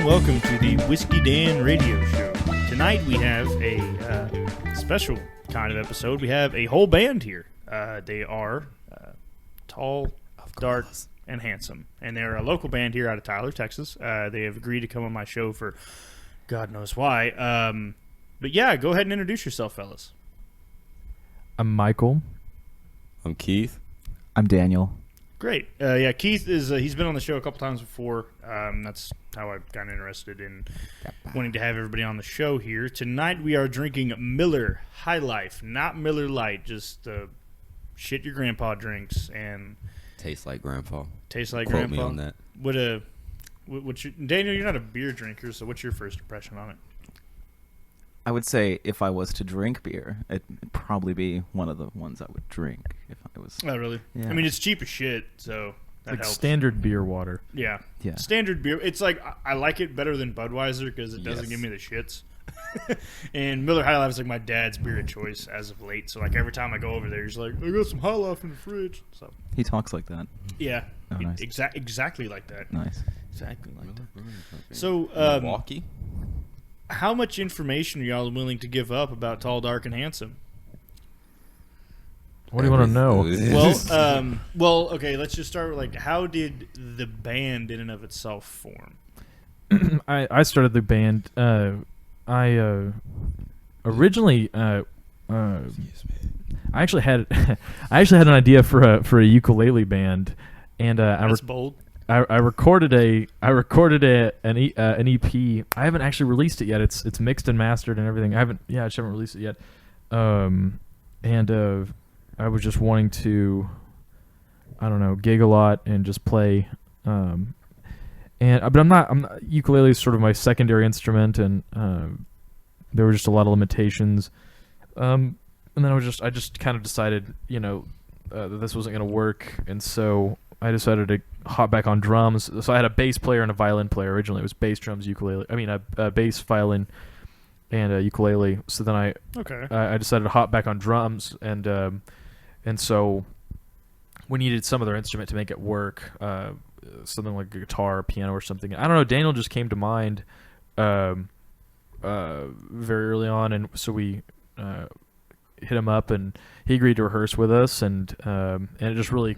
and welcome to the Whisky Dan radio show. Tonight we have a special kind of episode. We have a whole band here. They are tall, dark, and handsome. And they're a local band here out of Tyler, Texas. They have agreed to come on my show for God knows why. But yeah, go ahead and introduce yourself, fellas. I'm Michael. I'm Keith. I'm Daniel. Great. Yeah, Keith is he's been on the show a couple times before. That's how I got interested in wanting to have everybody on the show here. Tonight we are drinking Miller High Life, not Miller Lite, just shit your grandpa drinks and Tastes like grandpa. tastes like Quote grandpa. me on that. Daniel, you're not a beer drinker, so what's your first impression on it? I would say if I was to drink beer, it'd probably be one of the ones I would drink if I was. Oh, really? Yeah. I mean, it's cheap as shit, so that Like helps. standard beer water. Yeah. Yeah. Standard beer. It's like, I like it better than Budweiser because it doesn't Yes. give me the shits. And Miller High Life is like my dad's beer of choice as of late. So like every time I go over there, he's like, I got some High Life in the fridge. So He talks like that. yeah, Oh, nice. exactly like that. Nice. Exactly like that. So Milwaukee? how much information are y'all willing to give up about Tall, Dark, and Handsome? What do you want to know? Well, okay. Let's just start with like, how did the band in and of itself form? I started the band. I originally I actually had an idea for a ukulele band, and That's bold. I recorded an EP. I haven't actually released it yet. It's mixed and mastered and everything. I just haven't released it yet. I was just wanting to, I don't know, gig a lot and just play. But I'm not. Ukulele is sort of my secondary instrument, and there were just a lot of limitations. And then I just kind of decided, that this wasn't going to work, and so I decided to hop back on drums. So I had a bass player and a violin player originally. It was bass, drums, ukulele. I mean, a bass, violin, and a ukulele. So then I decided to hop back on drums, and so we needed some other instrument to make it work. Something like a guitar, piano, or something. I don't know. Daniel just came to mind very early on, and so we hit him up, and he agreed to rehearse with us, and it just really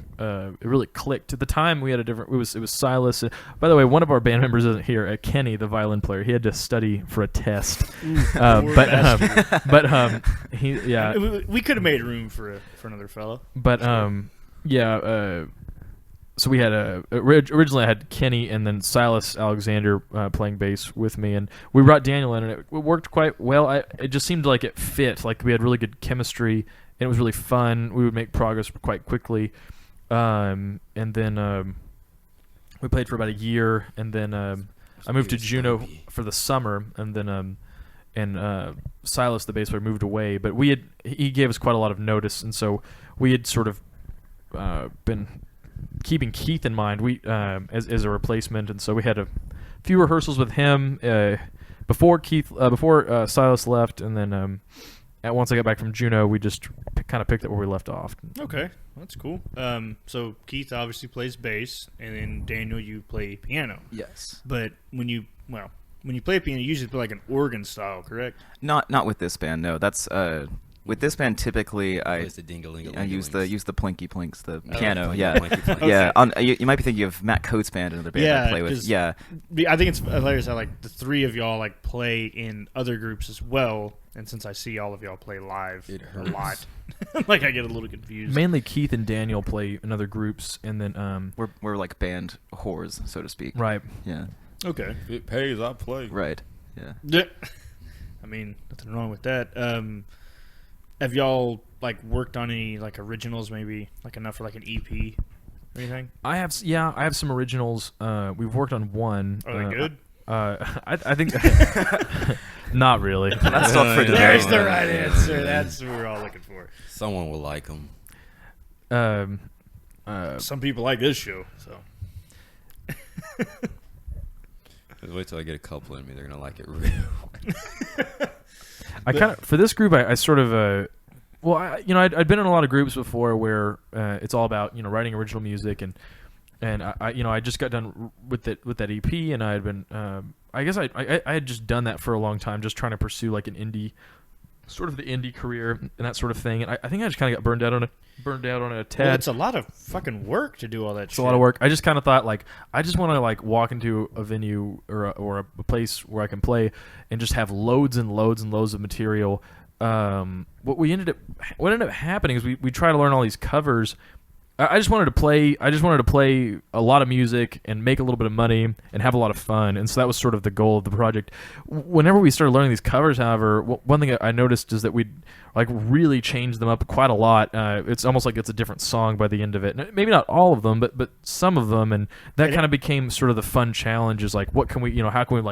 clicked. At the time, we had a different. It was Silas. By the way, one of our band members isn't here. Kenny, the violin player, he had to study for a test. We could have made room for another fellow. But so we had originally I had Kenny and then Silas Alexander playing bass with me, and we brought Daniel in, and it worked quite well. It just seemed like it fit. Like we had really good chemistry, and it was really fun. We would make progress quite quickly, and then we played for about a year, and then I moved to Juneau for the summer, and then Silas, the bass player, moved away. But he gave us quite a lot of notice, and so we had sort of been keeping Keith in mind, as a replacement, and so we had a few rehearsals with him before Silas left, and then once I got back from Juneau, we just kind of picked up where we left off. Okay, that's cool. So Keith obviously plays bass, and then Daniel, you play piano. Yes. But when you play piano, you usually play like an organ style, correct? Not with this band. No, that's with this band typically I Use the plinky plinks, the piano. Yeah. Okay. Yeah. You might be thinking of Matt Coates' band, another band I play with. Yeah. I think it's hilarious how like the three of y'all like play in other groups as well, and since I see all of y'all play live a lot, like I get a little confused. Mainly Keith and Daniel play in other groups, and then We're like band whores, so to speak. right. Yeah. Okay. If it pays, I play. Right. Yeah. I mean, nothing wrong with that. Have y'all like worked on any like originals, maybe like enough for like an EP or anything? I have some originals. We've worked on one. Are they good? I think not really. That's not for debate. There's the right answer. That's what we're all looking for. Someone will like them. Some people like this show, so. Just wait till I get a couple in me. They're gonna like it real. I kind of for this group. I sort of I'd been in a lot of groups before where it's all about writing original music, and I just got done with that EP, and I I guess I had just done that for a long time, just trying to pursue like an indie, sort of the indie career and that sort of thing. And I think I just kind of got burned out on a tad. Well, it's a lot of fucking work to do all that shit. It's a lot of work. I just kind of thought, like, I just want to, like, walk into a venue or a place where I can play and just have loads and loads and loads of material. What ended up happening is we try to learn all these covers. I just wanted to play a lot of music and make a little bit of money and have a lot of fun, and so that was sort of the goal of the project. Whenever we started learning these covers, however, one thing I noticed is that we'd like really change them up quite a lot. It's almost like it's a different song by the end of it. Maybe not all of them, but some of them, and that kind of became sort of the fun challenge. Is like, what can we, how can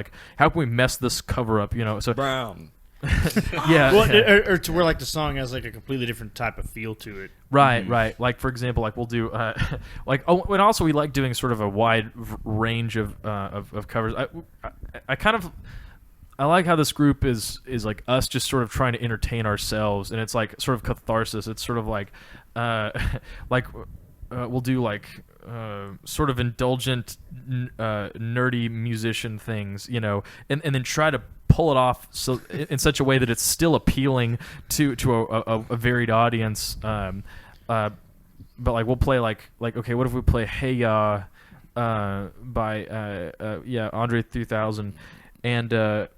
we mess this cover up, So Brown. yeah, or to where like the song has like a completely different type of feel to it. Right. Like for example, like we'll do and also we like doing sort of a wide range of covers. I like how this group is like us just sort of trying to entertain ourselves, and it's like sort of catharsis. It's sort of like we'll do like sort of indulgent nerdy musician things, and then try to pull it off so in such a way that it's still appealing to a varied audience. But like we'll play like okay, what if we play Hey Ya by Andre 3000, and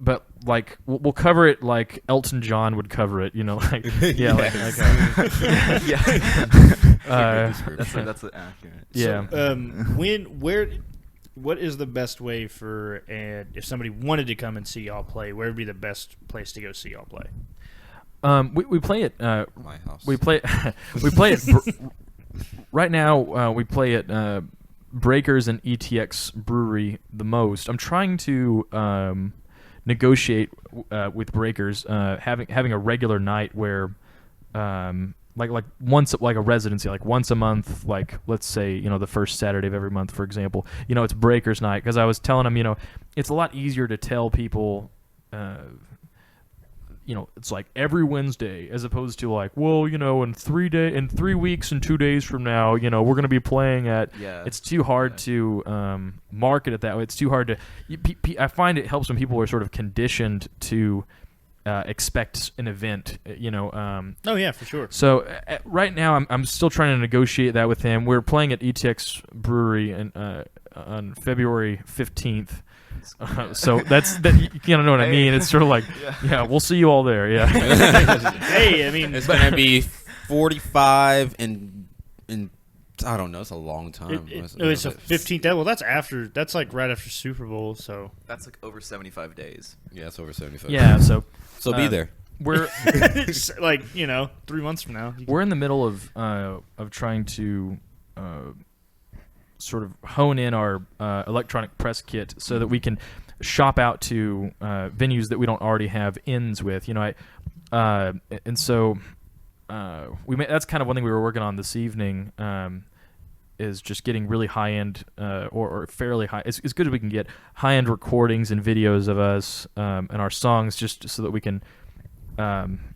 but like we'll cover it like Elton John would cover it, like that's accurate. Yeah. So, what is the best way for if somebody wanted to come and see y'all play? Where would be the best place to go see y'all play? We play it. My house. We play it right now. We play at Breakers and ETX Brewery the most. I'm trying to negotiate with Breakers, having a regular night where like once, like a residency, like once a month, like let's say the first Saturday of every month, for example, it's Breakers night, because I was telling them it's a lot easier to tell people it's like every Wednesday, as opposed to like, well, in 3 weeks and 2 days from now, we're going to be playing at. Yeah. It's too hard to market it that way. It's too hard to. I find it helps when people are sort of conditioned to expect an event. Oh yeah, for sure. So right now, I'm still trying to negotiate that with him. We're playing at ETX Brewery on February 15th. So that's you know what I mean. It's sort of like, we'll see you all there. Yeah. Hey, I mean, it's gonna be 45 and I don't know. It's a long time. It's a 15th. Well, that's like right after Super Bowl. So that's like over 75 days. Yeah, it's over 75. Yeah. So be there. We're like 3 months from now. We're in the middle of trying to sort of hone in our electronic press kit so that we can shop out to venues that we don't already have ins with. And so that's kind of one thing we were working on this evening. Is just getting really high end or fairly high, as good as we can get, high end recordings and videos of us and our songs, just so that we can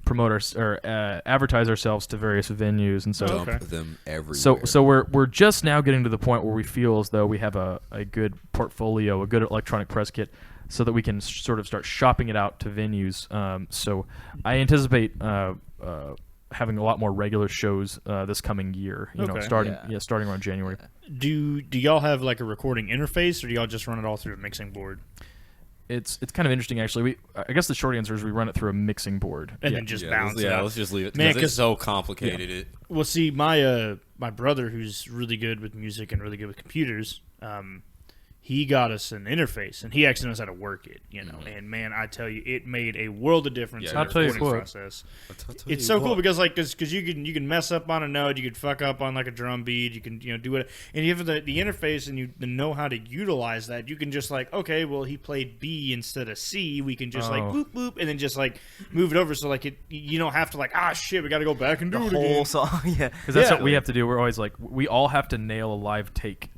promote or advertise ourselves to various venues, and so dump them everywhere. So we're just now getting to the point where we feel as though we have a good portfolio, a good electronic press kit, so that we can sort of start shopping it out to venues. So I anticipate having a lot more regular shows this coming year. Starting around January. Do y'all have like a recording interface, or do y'all just run it all through a mixing board? It's kind of interesting, actually. I guess the short answer is we run it through a mixing board and then just bounce it out. Let's just leave it. Man, because it's so complicated. Yeah. Well, see, my brother, who's really good with music and really good with computers, he got us an interface, and he actually knows how to work it. And man, I tell you, it made a world of difference in the recording process. It's so cool because you can mess up on a note, you can fuck up on like a drum beat, you can do it, and you have the interface, and you know how to utilize that. You can just like, okay, well, he played B instead of C, we can just like boop boop, and then just like move it over, so like you don't have to like, shit, we got to go back and do it again. Whole song. Yeah, because that's what we have to do. We're always like, we all have to nail a live take.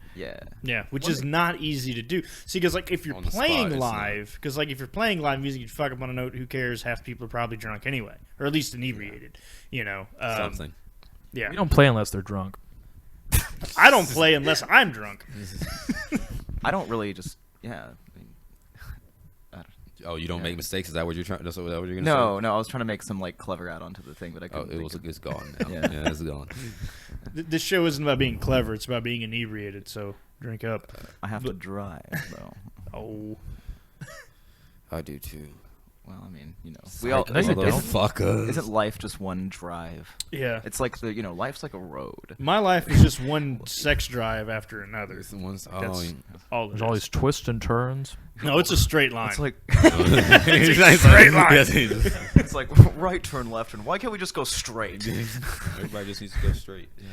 Yeah, which is not easy to do. See, because like if you're playing live, music, you fuck up on a note. Who cares? Half the people are probably drunk anyway, or at least inebriated. Something. Yeah, we don't play unless they're drunk. I don't play unless I'm drunk. I don't really just Yeah. I mean, Oh, you don't make mistakes? Is that what you're trying? That's what you're gonna say? no. I was trying to make some like clever add on to the thing, but I Oh, couldn't. it's gone now. Yeah. Yeah, it's gone. This show isn't about being clever. It's about being inebriated. So drink up. I have to drive though. Oh, I do too. Well, I mean, we all. No, you don't. Fuckers. Isn't life just one drive? yeah. It's like life's like a road. My life is just one sex drive after another. There's the ones. That's all it There's all is. these twists and turns. No, it's a straight line. It's like It's a straight line. it's like right turn, left turn. Why can't we just go straight? Everybody just needs to go straight. Yeah.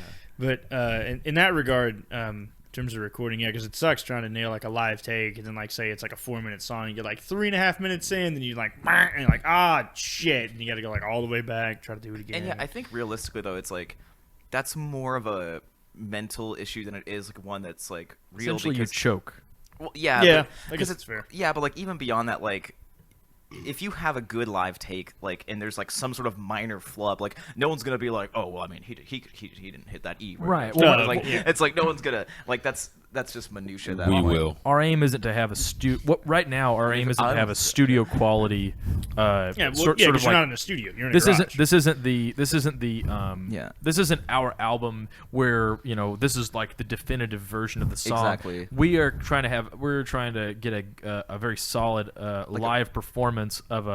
But in that regard, in terms of recording, yeah, because it sucks trying to nail like a live take, and then like say it's like a 4-minute song, you get like 3.5 minutes in, then you like, and you're like, ah, shit, and you got to go like all the way back, try to do it again. And yeah, I think realistically though, it's like that's more of a mental issue than it is like one that's like real. Essentially, you Because choke. well, yeah, yeah, but, I guess it's fair. Yeah, but like even beyond that, like if you have a good live take, like, and there's like some sort of minor flub, like no one's gonna be like, oh well, I mean he didn't hit that E Right. Well, No, like yeah. it's like no one's gonna like that's just minutia. That We I'm like, will. Our aim isn't to have right now. Our aim isn't to have a studio quality. Yeah, well, sort yeah, of because you're like not in a studio. You're in a this garage. isn't the Yeah. this isn't our album where this is like the definitive version of the song. Exactly. We're trying to get a very solid live performance of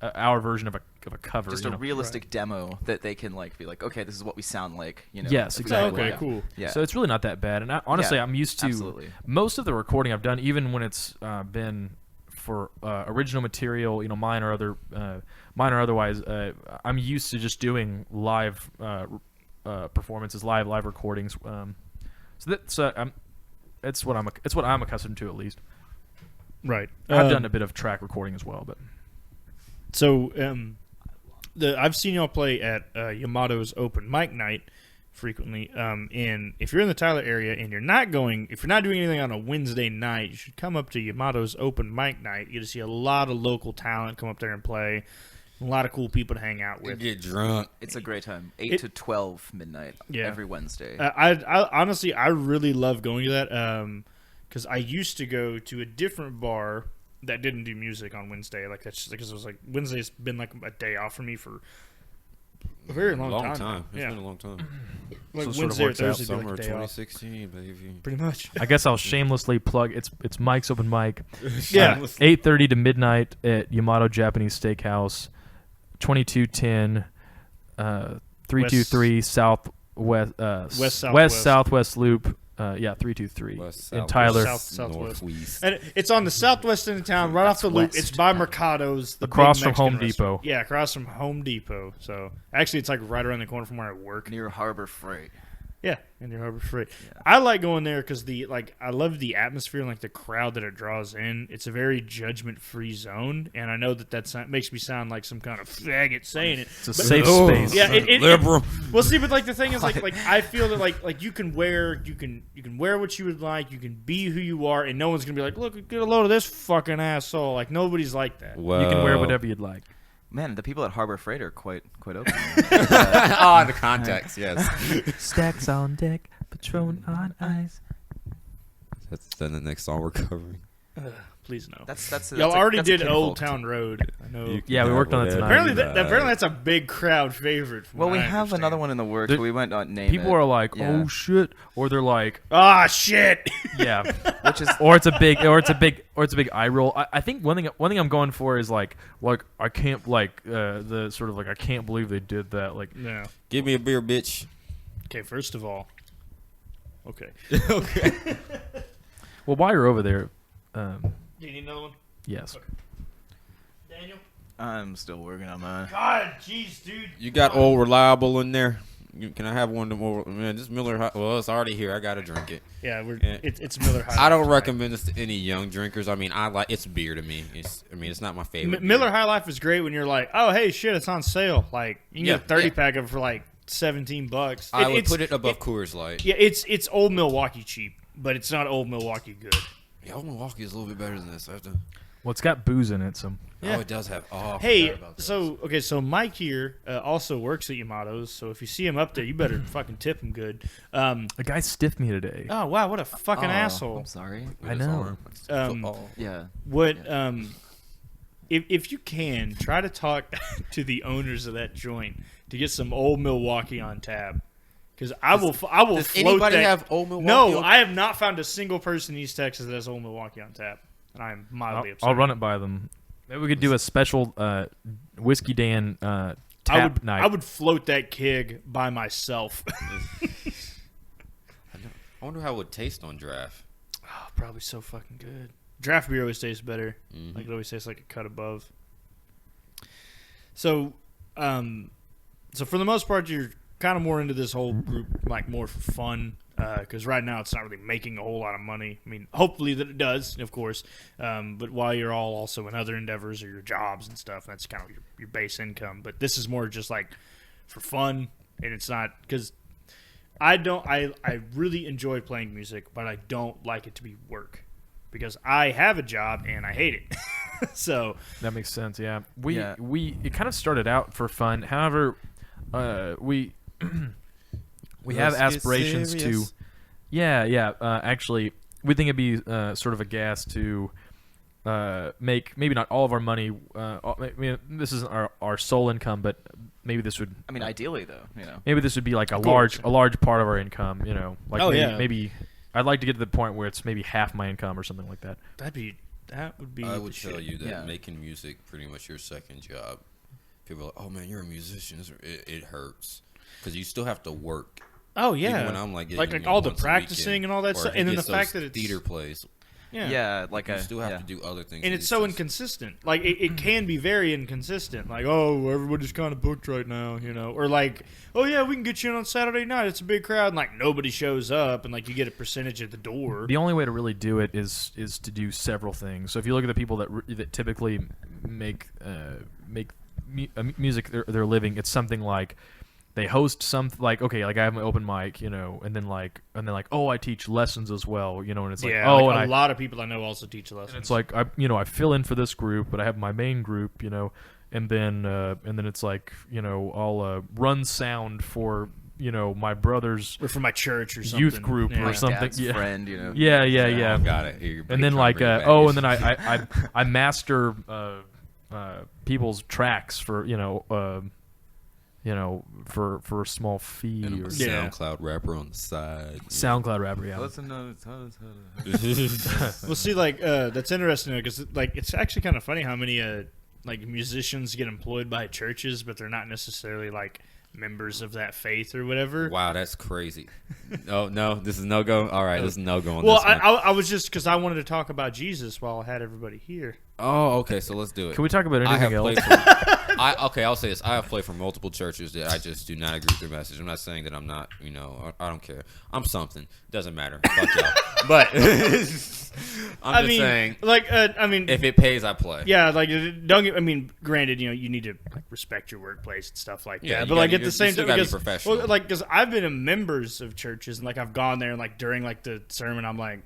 our version of a cover. just a realistic demo that they can like be like, okay, this is what we sound like. Yes, Oh, exactly. okay, cool. Yeah. So it's really not that bad. And honestly, Yeah, I'm used to absolutely. most of the recording I've done, even when it's been for original material, mine or otherwise. I'm used to just doing live performances, live recordings. So it's what I'm accustomed to, at least. Right. I've done a bit of track recording as well, but So I've seen y'all play at Yamato's open mic night frequently. And if you're in the Tyler area and you're not doing anything on a Wednesday night, you should come up to Yamato's open mic night. You get to see a lot of local talent come up there and play. A lot of cool people to hang out And with. get drunk. It's a great time. 8 to 12 midnight Yeah. every Wednesday. I honestly, I really love going to that because I used to go to a different bar that didn't do music on Wednesday. Like that's just because it was like Wednesday's been like a day off for me for a very long time. It's Yeah, been a long time. like So it sort of Wednesday or works out. Thursday would be Summer like a day off. 2016, baby. Pretty much. I guess I'll shamelessly plug it's Mike's open mic. Yeah. 8:30 to midnight at Yamato Japanese Steakhouse, 2210 323 West Southwest Loop. 323 West, in south, Tyler. Southwest. Northwest. And it's on the southwest end of town, right off the loop. west. It's by Mercado's. The Across big from Mexican Home restaurant. Depot. Yeah, across from Home Depot. So actually, it's like right around the corner from where I work. Near Harbor Freight. Yeah, in New Harbor Freight. Yeah. I like going there because I love the atmosphere and like the crowd that it draws in. It's a very judgment-free zone, and I know that makes me sound like some kind of faggot saying it. It's a but- safe Oh, space. Yeah, it- liberal. Well, see, but like the thing is, like I feel that like you can wear what you would like, you can be who you are, and no one's gonna be like, look, get a load of this fucking asshole. Like nobody's like that. Well, You can wear whatever you'd like. Man, the people at Harbor Freight are quite open. The context, yes. Stacks on deck, Patron on ice. That's then the next song we're covering. Please no. That's Y'all already that's a did kinfolk Old Town Road. I know. Yeah, we worked on it tonight. Apparently that's a big crowd favorite. from Well, what we I have understand. another one in the works, There- but we might not name People it. are like, Yeah. "Oh shit," or they're like, Ah, shit. "Yeah," Which is or it's a big eye roll. I think one thing I'm going for is like I can't the sort of like I can't believe they did that. Like, No. Give me a beer, bitch. Okay, first of all. Okay. Okay. well, while you're over there, Do you need another one? yes, Daniel? I'm still working on mine. God, jeez, dude. You got old reliable in there? Can I have one more? Man, this Miller High. Well, it's already here. I gotta drink it. Yeah, Yeah. it's Miller High Life. I don't tonight. recommend this to any young drinkers. I mean, it's beer to me. It's not my favorite. Miller beer. High Life is great when you're like, oh, hey, shit, it's on sale. Like, you can Yeah, get a 30 yeah. pack of it for like $17. I would It's- put it above Coors Light. Yeah, it's old Milwaukee cheap, but it's not old Milwaukee good. Yeah, Milwaukee is a little bit better than this. I have to. Well, it's got booze in it, so Yeah. Oh, it does have. Oh, I Hey, forgot about that. so Mike here also works at Yamato's. So if you see him up there, you better fucking tip him good. a guy stiffed me today. Oh wow, what a fucking asshole! I'm sorry. I know. Football. Yeah. What if you can try to talk to the owners of that joint to get some old Milwaukee on tap, because I will Does float anybody that. have old Milwaukee? No, on- I have not found a single person in East Texas that has old Milwaukee on tap, and I am mildly upset. I'll run it by them. Maybe we could do a special Whiskey Dan tap night. I would float that keg by myself. I wonder how it would taste on draft. Oh, probably so fucking good. Draft beer always tastes better. Mhm. Like it always tastes like a cut above. So, so for the most part, you're kind of more into this whole group, like more for fun. Because right now it's not really making a whole lot of money. I mean, hopefully that it does, of course. But while you're all also in other endeavors or your jobs and stuff, that's kind of your base income. But this is more just like for fun, and it's not because I really enjoy playing music, but I don't like it to be work because I have a job and I hate it. So That makes sense. Yeah, we Yeah. it kind of started out for fun. However, we we have Let's get aspirations to. serious. Yeah. Actually, we think it'd be sort of a gas to make maybe not all of our money. I mean, this isn't our sole income, but maybe this would. I mean, ideally though, you know. Maybe this would be like a Of course. large part of our income. You know, like Oh, maybe, yeah. maybe I'd like to get to the point where it's maybe half my income or something like that. that would be. I the would tell shit. you that Yeah. making music pretty much your second job. People are like, "Oh man, you're a musician." It hurts because you still have to work. Oh yeah, Even when I'm like like getting, all the once a practicing weekend, and all that or stuff, if and he then the gets fact those that it's theater plays, Yeah, like you a still have yeah. to do other things. and it's so inconsistent. Like it can be very inconsistent. Like, oh, everybody's kind of booked right now, you know, or like, oh yeah, we can get you in on Saturday night. It's a big crowd, and like nobody shows up, and like you get a percentage at the door. The only way to really do it is to do several things. So if you look at the people that typically make music their living, it's something like they host some like okay, like I have my open mic, you know, and then like oh, I teach lessons as well, you know, and it's like yeah, oh, like and a lot of people I know also teach lessons. and it's like I fill in for this group, but I have my main group, you know, and then it's like you know I'll run sound for you know my brother's or for my church or something. youth group Yeah. or something. Dad's Yeah. friend, you know. Yeah. Got it. Here, And then like and then I master people's tracks for for a small fee and I'm or a Yeah. SoundCloud rapper on the side. SoundCloud rapper. Yeah. Well, see, like that's interesting because like it's actually kind of funny how many like musicians get employed by churches, but they're not necessarily like members of that faith or whatever. Wow, that's crazy. No, this is no go. All right, this is no go on Well, this one. I was just because I wanted to talk about Jesus while I had everybody here. Oh, okay, so let's do it. Can we talk about I have anything else? played for, I'll say this. I have played for multiple churches that I just do not agree with their message. I'm not saying that I'm not, you know, I don't care. I'm something. Doesn't matter. Fuck y'all. But I'm just saying, like, I mean, if it pays, I play. yeah, like, don't get. I mean, granted, you know, you need to like respect your workplace and stuff like Yeah, that. you But like gotta- at the you same still time, gotta be because professional. well, like, because I've been in members of churches and like I've gone there and like during like the sermon, I'm like,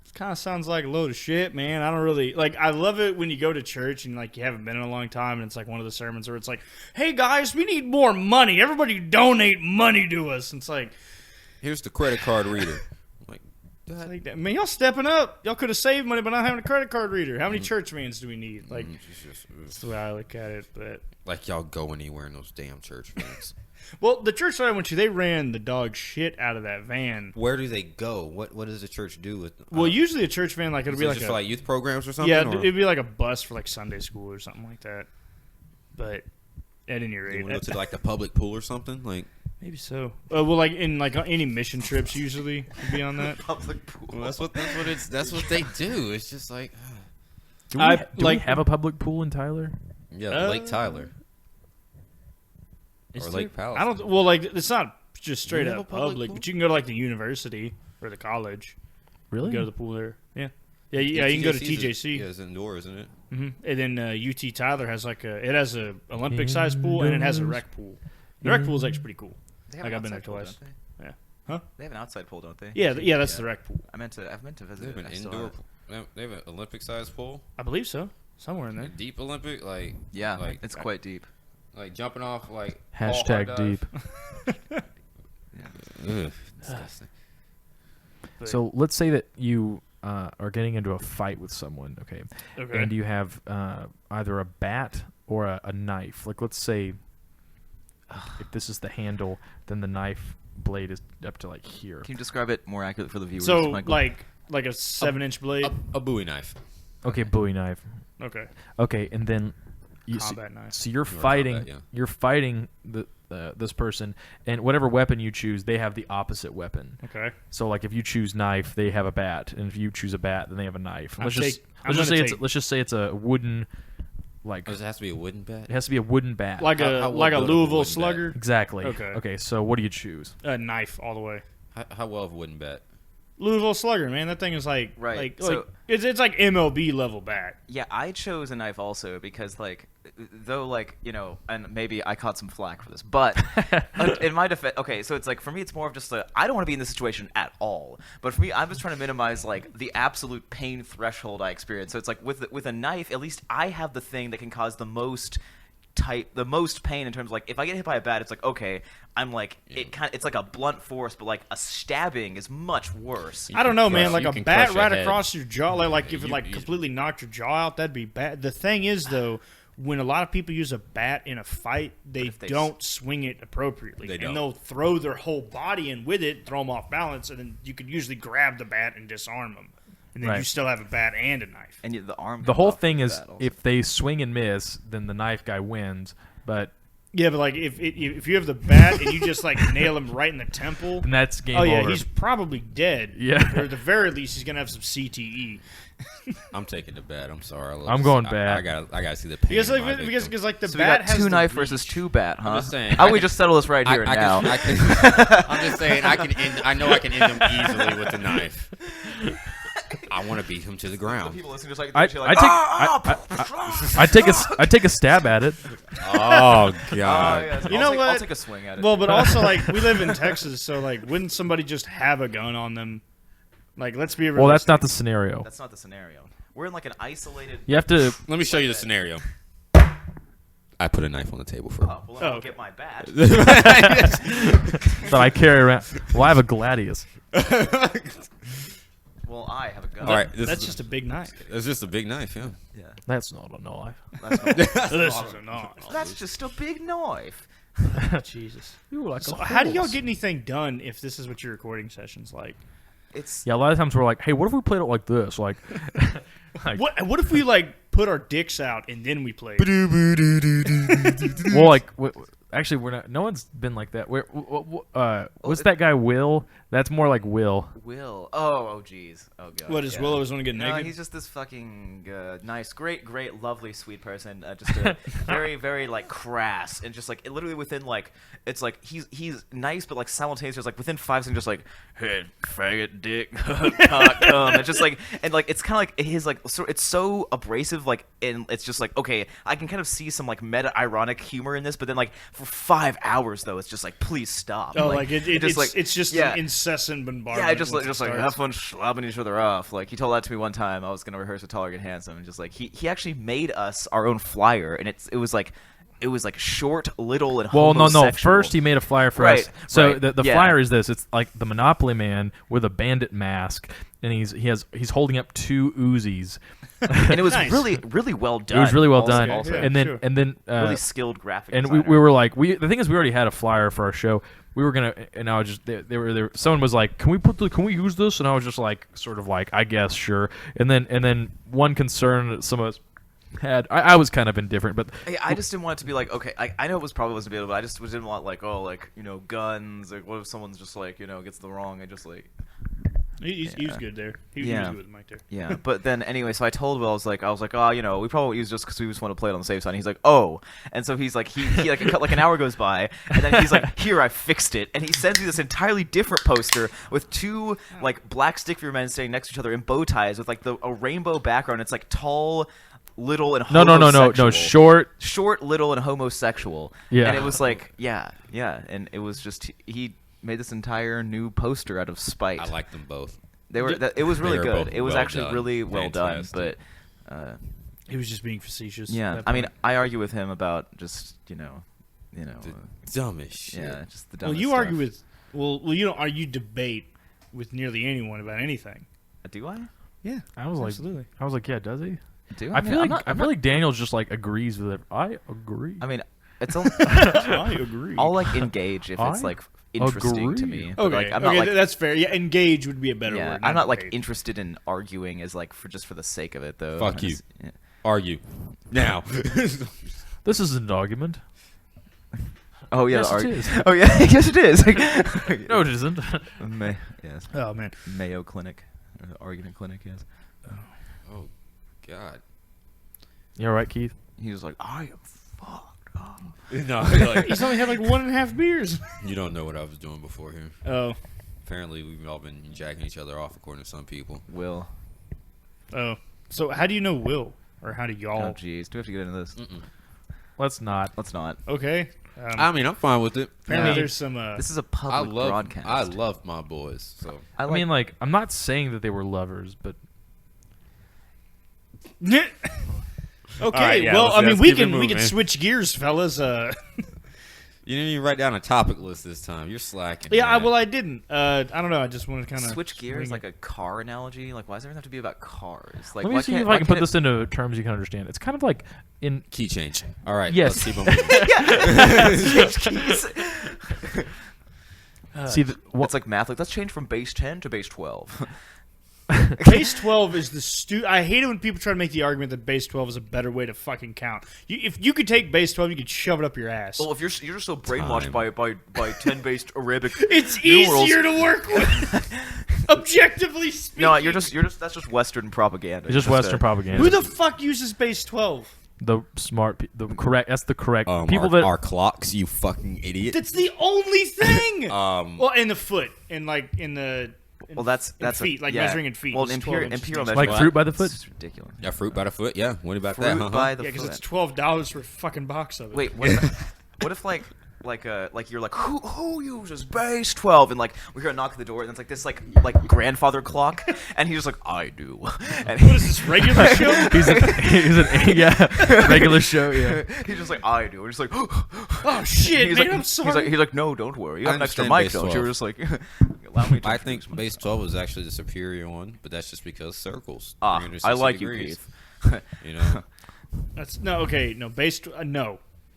this kind of sounds like a load of shit, man. I don't really like. I love it when you go to church and like you haven't been in a long time and it's like one of the sermons where it's like, hey guys, we need more money. Everybody donate money to us. And it's like. Here's the credit card reader. I'm like, It's like that. Man, y'all stepping up. Y'all could have saved money by not having a credit card reader. How many church vans do we need? Like, it's just, that's the way I look at it. But like y'all go anywhere in those damn church vans. well, the church that I went to, they ran the dog shit out of that van. Where do they go? What does the church do with? Well, usually a church van, like it'll is be it like just a for like youth programs or something. yeah, or? it'd be like a bus for like Sunday school or something like that. But at any Do you rate, want to go to like the public pool or something? Like, maybe so. Well, like in like any mission trips, usually would be on that. Public pool. well, that's what they do. It's just like, Do we, I- do we like- have a public pool in Tyler? yeah, Lake Tyler Is or there- Lake Palace. I don't. Well, like it's not just straight have up a public public, pool? but you can go to like the university or the college. Really? You go to the pool there. Yeah. Yeah, you can go to TJC. Yeah, it's indoor, isn't it? Hmm. And then UT Tyler has like it has a Olympic sized pool and it has a Indoors. rec pool. The rec pool is actually pretty cool. They have Like, an I've been there outside pool, twice. don't they? Yeah. Huh? They have an outside pool, don't they? Yeah, yeah, that's the rec pool. I've meant to They visit have it. an I still indoor haven't. pool. they have an Olympic-sized pool. I believe so. Somewhere in A there. deep Olympic, like it's quite deep. like jumping off like Hashtag deep. Ugh, disgusting. But- So let's say that you are getting into a fight with someone, okay? Okay. And you have either a bat or a knife. Like, let's say if this is the handle, then the knife blade is up to like here. Can you describe it more accurately for the viewers? So Michael? like a 7-inch blade. A Bowie knife. Okay, Bowie knife. Okay. Okay, and then Combat knife. So you're combat, fighting. yeah. You're fighting this person, and whatever weapon you choose, they have the opposite weapon. Okay. So like if you choose knife, they have a bat, and if you choose a bat, then they have a knife. I'm Let's gonna just say it's a wooden, like Does it have to be a wooden bat? it has to be a wooden bat. Like How a well like a built of a Louisville wooden Slugger. exactly. Okay. Okay. So what do you choose? A knife all the way. How well of a wooden bat? Louisville Slugger, man. That thing is like Right, Like so- it's like MLB level bat. Yeah, I chose a knife also because, like, though, like, you know, and maybe I caught some flack for this, but in my defense, okay, so it's like, for me, it's more of just I don't want to be in this situation at all. But for me, I'm just trying to minimize, like, the absolute pain threshold I experience. So it's like, with a knife, at least I have the thing that can cause the most pain in terms of, like, if I get hit by a bat, it's like, okay, I'm like, it's like a blunt force, but like a stabbing is much worse. I don't know, man. crush- Like you a can bat crush your right head. across your jaw. Like if it You- like you- completely knocked your jaw out, that'd be bad. The thing is, though, when a lot of people use a bat in a fight, they if they don't swing it appropriately, They and don't. they'll throw their whole body in with it, throw them off balance, and then you could usually grab the bat and disarm them, and then you Right. still have a bat and a knife. And the arm. The comes whole off thing the is bat also. if they swing and miss, then the knife guy wins. But Yeah, but like if you have the bat and you just like nail him right in the temple, then that's game oh yeah, over. he's probably dead. Yeah. or at the very least, he's gonna have some CTE. I'm taking the bat. I'm sorry. I'm going bat. I gotta see the pain. Because in my like because, victim. because like the So we bat got has two the knife reach. versus two bat, huh? just saying, How I we can- just settle this right here and now? I'm just saying I can end. I know I can end him easily with the knife. I want to beat him to the ground. People listening just like I take a stab at it. Oh God! You know what? I'll take a swing at it. Well, but also like we live in Texas, so like wouldn't somebody just have a gun on them? Like let's be realistic. Well, that's not the scenario. that's not the scenario. We're in like an isolated. You have to. Let me show you the scenario. I put a knife on the table for him. Oh, well, I'll okay. get my bat. that I carry around. Well, I have a gladius. Well, I have a gun. All right, That's just a big knife. It's just a big knife, yeah. Yeah. That's not a knife. That's Listen, no. That's just a big knife. Jesus. You were like So a how do y'all horse. get anything done if this is what your recording session's like? It's Yeah, a lot of times we're like, hey, what if we played it like this? Like, What if we like put our dicks out and then we played? well, like, actually, we're not. No one's been like that. What's that guy Will? That's more like Will. Will. Oh, jeez. Oh, God. What is yeah. Will always want to get No, naked? he's just this fucking nice, great, lovely, sweet person. Just a very, very like crass and just like literally within like it's like he's nice, but like simultaneously, just like within 5 seconds, just like hey, faggot, dick, cock, cum. It's just like and like it's kind of like his like so it's so abrasive, like and it's just like okay, I can kind of see some like meta ironic humor in this, but then like for 5 hours though, it's just like please stop. Oh, like it's just yeah. an incessant bombardment. Yeah, just once like it have starts. fun slobbing each other off. Like he told that to me one time. I was gonna rehearse with Taller Get Handsome, and just like he actually made us our own flyer, and it was like short, little, and Well, no. homosexual. First, he made a flyer for Right, us. So right, the yeah. flyer is this. It's like the Monopoly Man with a bandit mask, and he's holding up 2 Uzis. and it was Nice. really well done. It was really well also, done. Also. Yeah, and then sure. and then really skilled graphic. and designer. we were like the thing is we already had a flyer for our show. We were gonna and I was just they were someone was like, can we use this? And I was just like sort of like I guess sure. And then one concern that some of us had I was kind of indifferent, but I just didn't want it to be like okay. I know it was probably wasn't available. But I just didn't want like guns. Like what if someone's just like gets the wrong? I just like. He was good there. He was good with the mic there. Yeah, but then anyway, so I told Will, I was like, oh, we probably won't use this because we just want to play it on the safe side. And he's like, oh, and so he's like, he like an hour goes by, and then he's like, here, I fixed it, and he sends me this entirely different poster with 2 like black stick figure men standing next to each other in bow ties with like a rainbow background. It's like tall, little, and no, short, little, and homosexual. Yeah. And it was like, yeah, and it was just he made this entire new poster out of spite. I like them both. They were. It was really were good. both It was well actually done. really well done. But Fantastic. He was just being facetious. at yeah, that I mean, point. I argue with him about just The dumbest shit. yeah, just the well, dumbest you stuff. argue with you don't argue debate with nearly anyone about anything. Do I? Yeah, I was like, absolutely. yeah, does he? Do I mean, feel I'm like not- I I'm feel not- like Daniel's just like agrees with it. I agree. I mean, it's only, I agree. I'll like engage if it's I like interesting to agree. me. But, okay, like, I'm not like that's fair. Yeah, engage would be a better yeah, word. I'm not like debate. interested in arguing as like for the sake of it though. Fuck you. Yeah. Argue now. This isn't an argument. Oh yeah, Yes, the it arg- is. Oh yeah, yes it is. No, it isn't. Yes. Oh man, Mayo Clinic, argument clinic. Yes. Oh God. You all right, Keith? He was like, I am fucked up. No, like, he's only had like 1.5 beers. you don't know what I was doing before here. Oh, Apparently, we've all been jacking each other off, according to some people. Will. oh. So how do you know Will, or how do y'all? Oh jeez, do we have to get into this? Let's not. Let's not. Okay. I mean, I'm fine with it. Apparently, Yeah. there's some. This is a I public love, broadcast. I love my boys. So I mean, like, I'm not saying that they were lovers, but okay. right, yeah, well, let's- I mean, let's we keep it can moving. switch gears, fellas. you didn't even write down a topic list this time. You're slacking. Yeah, man. I didn't. I don't know. I just want to kind of Switch gears like a car analogy. Like, why does everything have to be about cars? Like, let why me see can't- if why I can put can't this into terms you can understand. It's kind of like in Key change. All right. Yes. Let's keep on moving. see the, It's like math. Like, let's change from base 10 to base 12. base 12 is the I hate it when people try to make the argument that base 12 is a better way to fucking count. If you could take base 12, you could shove it up your ass. Well, if you're just so brainwashed Time. by 10 based Arabic It's numerals. easier to work with, objectively speaking. No, you're just that's just Western propaganda. it's just Western propaganda. Who the fuck uses base 12? the smart, the correct. That's the correct people our, that our clocks, you fucking idiot. That's the only thing. Well, in the foot, in the. Well, that's in a- feet, like yeah. measuring in feet. Well, is 12 imperial inches. imperial Yeah, like measurement. fruit by the foot. It's ridiculous. yeah, fruit by the foot. Yeah. What about Fruit that? Huh? by the because foot. it's $12 for a fucking box of it. Wait, what if like you're like who uses base 12 and like we hear a knock at the door and it's like this like grandfather clock and he's just like I do. And What is this, regular show? he's an regular show. Yeah. he's just like I do. We're just like Oh shit, he's man, like, I'm sorry. He's like no, don't worry. You I have an extra understand mic, base don't you? 12. We're just like allow me to. I think base 12 is actually the superior one, but that's just because circles. I 360 like you, degrees, Keith. You know. That's base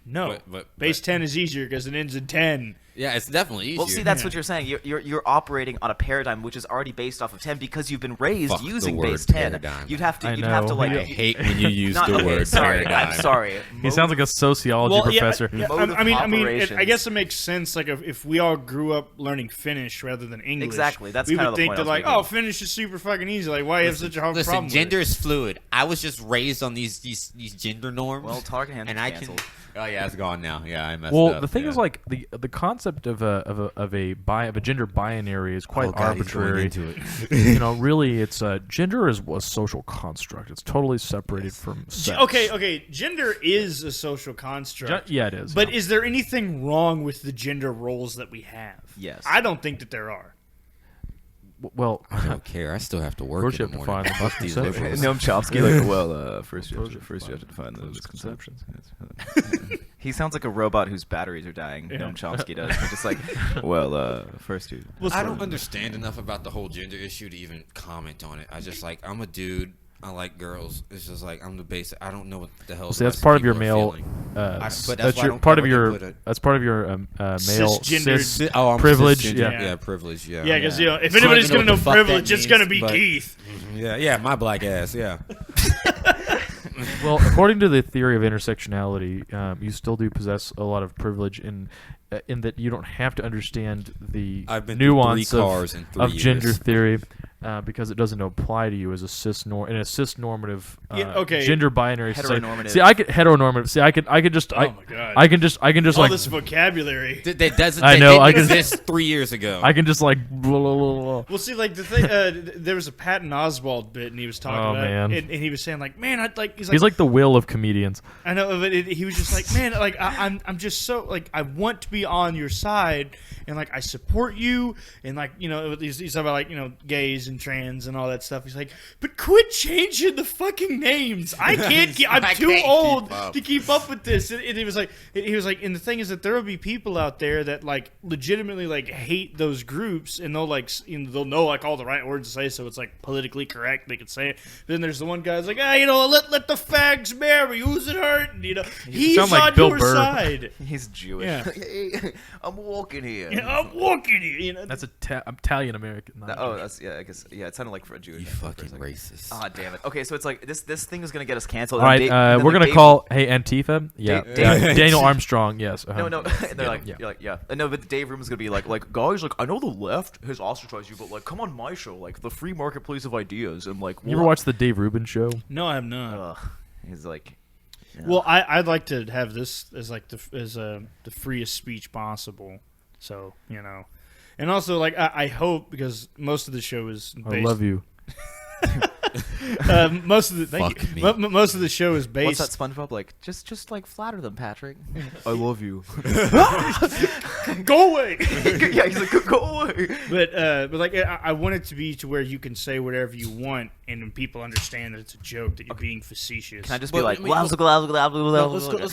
no. But Base 10 is easier because it ends in 10. Yeah, it's definitely easier. Well, see, that's what you're saying. You're operating on a paradigm which is already based off of 10 because you've been raised Fuck the using word base 10. paradigm. You'd have to I know. like. I hate when you use Not, the okay, word sorry, paradigm. I'm sorry. He sounds like a sociology professor. Mode of I mean, operations. I guess it makes sense. Like, if we all grew up learning Finnish rather than English, Exactly, that's we kinda would the think point that, I was like, making. oh, Finnish is super fucking easy. Like, why have such a hard problem? Gender with it? is fluid. I was just raised on these gender norms. Well, Target Hands and is I canceled. can. Oh yeah, it's gone now. Yeah, I messed Well, up. the thing yeah. is, like the concept of a gender binary is quite Oh, God, he's going arbitrary. into it. You know, really, it's gender is a social construct. It's totally separated from sex. Okay. Gender is a social construct. Yeah, it is. But yeah. is there anything wrong with the gender roles that we have? Yes. I don't think that there are. Well, I don't care. I still have to work First in you the have to morning. find the Fuck these misconceptions. liberals. Noam Chomsky, like, well, first you have to define the misconceptions. misconceptions. He sounds like a robot whose batteries are dying. Yeah. Noam Chomsky does. He's just like, well, first you. I don't understand enough about the whole gender issue to even comment on it. I just like I'm a dude. I like girls. It's just like I'm the basic. I don't know what the hell. See, the that's rest of part of your people are male. feeling. But that's that's why I your don't part care of what your. they put it. That's part of your male Cisgendered. cis. I'm privilege, cisgender. yeah. Privilege. Yeah. Yeah, because Yeah. if anybody's I don't gonna know know what the fuck privilege, that it's gonna means, be but- Keith. Yeah, my black ass. Yeah. Well, according to the theory of intersectionality, you still do possess a lot of privilege in that you don't have to understand the I've been through nuance 3 cars in 3 of gender years. theory because it doesn't apply to you as a cis-normative Yeah, okay. gender binary society. Heteronormative. See, I could heteronormative. See, I could just Oh my God. I can just All like this vocabulary. That doesn't. I that know, didn't I can- exist 3 years ago. I can just like blah, blah, blah, blah. Well, see, like the thing, there was a Patton Oswalt bit, and he was talking Oh, about man. it, and he was saying like, man, I'd like. He's like the will of comedians. I know, but he was just like, man, like I'm just so like I want to be on your side, and like I support you, and like he's talking about like gays and trans and all that stuff. He's like, but quit changing the fucking names. I can't. I'm too old to keep up with this. And he was like, and the thing is that there will be people out there that like legitimately like hate those groups, and they'll like, they'll know like all the right words to say, so it's like politically correct. They can say it. But then there's the one guy's like, let the fags marry. Who's it hurting? He's on like Bill your Burr. side. He's Jewish. Yeah. I'm walking here. I'm walking here. That's Italian American. That's I guess it sounded like for a Jewish. You fucking racist. Ah, damn it. Okay, so it's like this thing is gonna get us canceled. All right, we're gonna call Antifa. Yeah, Daniel Armstrong. Yes. No. They're like, you're like, yeah. No, but Dave Rubin's gonna be like, guys, like I know the left has ostracized you, but like, come on my show, like the free marketplace of ideas, and like. You ever watch the Dave Rubin show? No, I have not. He's like. Yeah. Well, I'd like to have this as like the freest speech possible. So and also like I hope, because most of the show is based, I love you. most of the most of the show is based. What's that SpongeBob like? Just like flatter them, Patrick. I love you. Go away. Yeah, he's like go away. But like I want it to be to where you can say whatever you want, and people understand that it's a joke, that you're being facetious. Can I just be Well, like, I mean, let's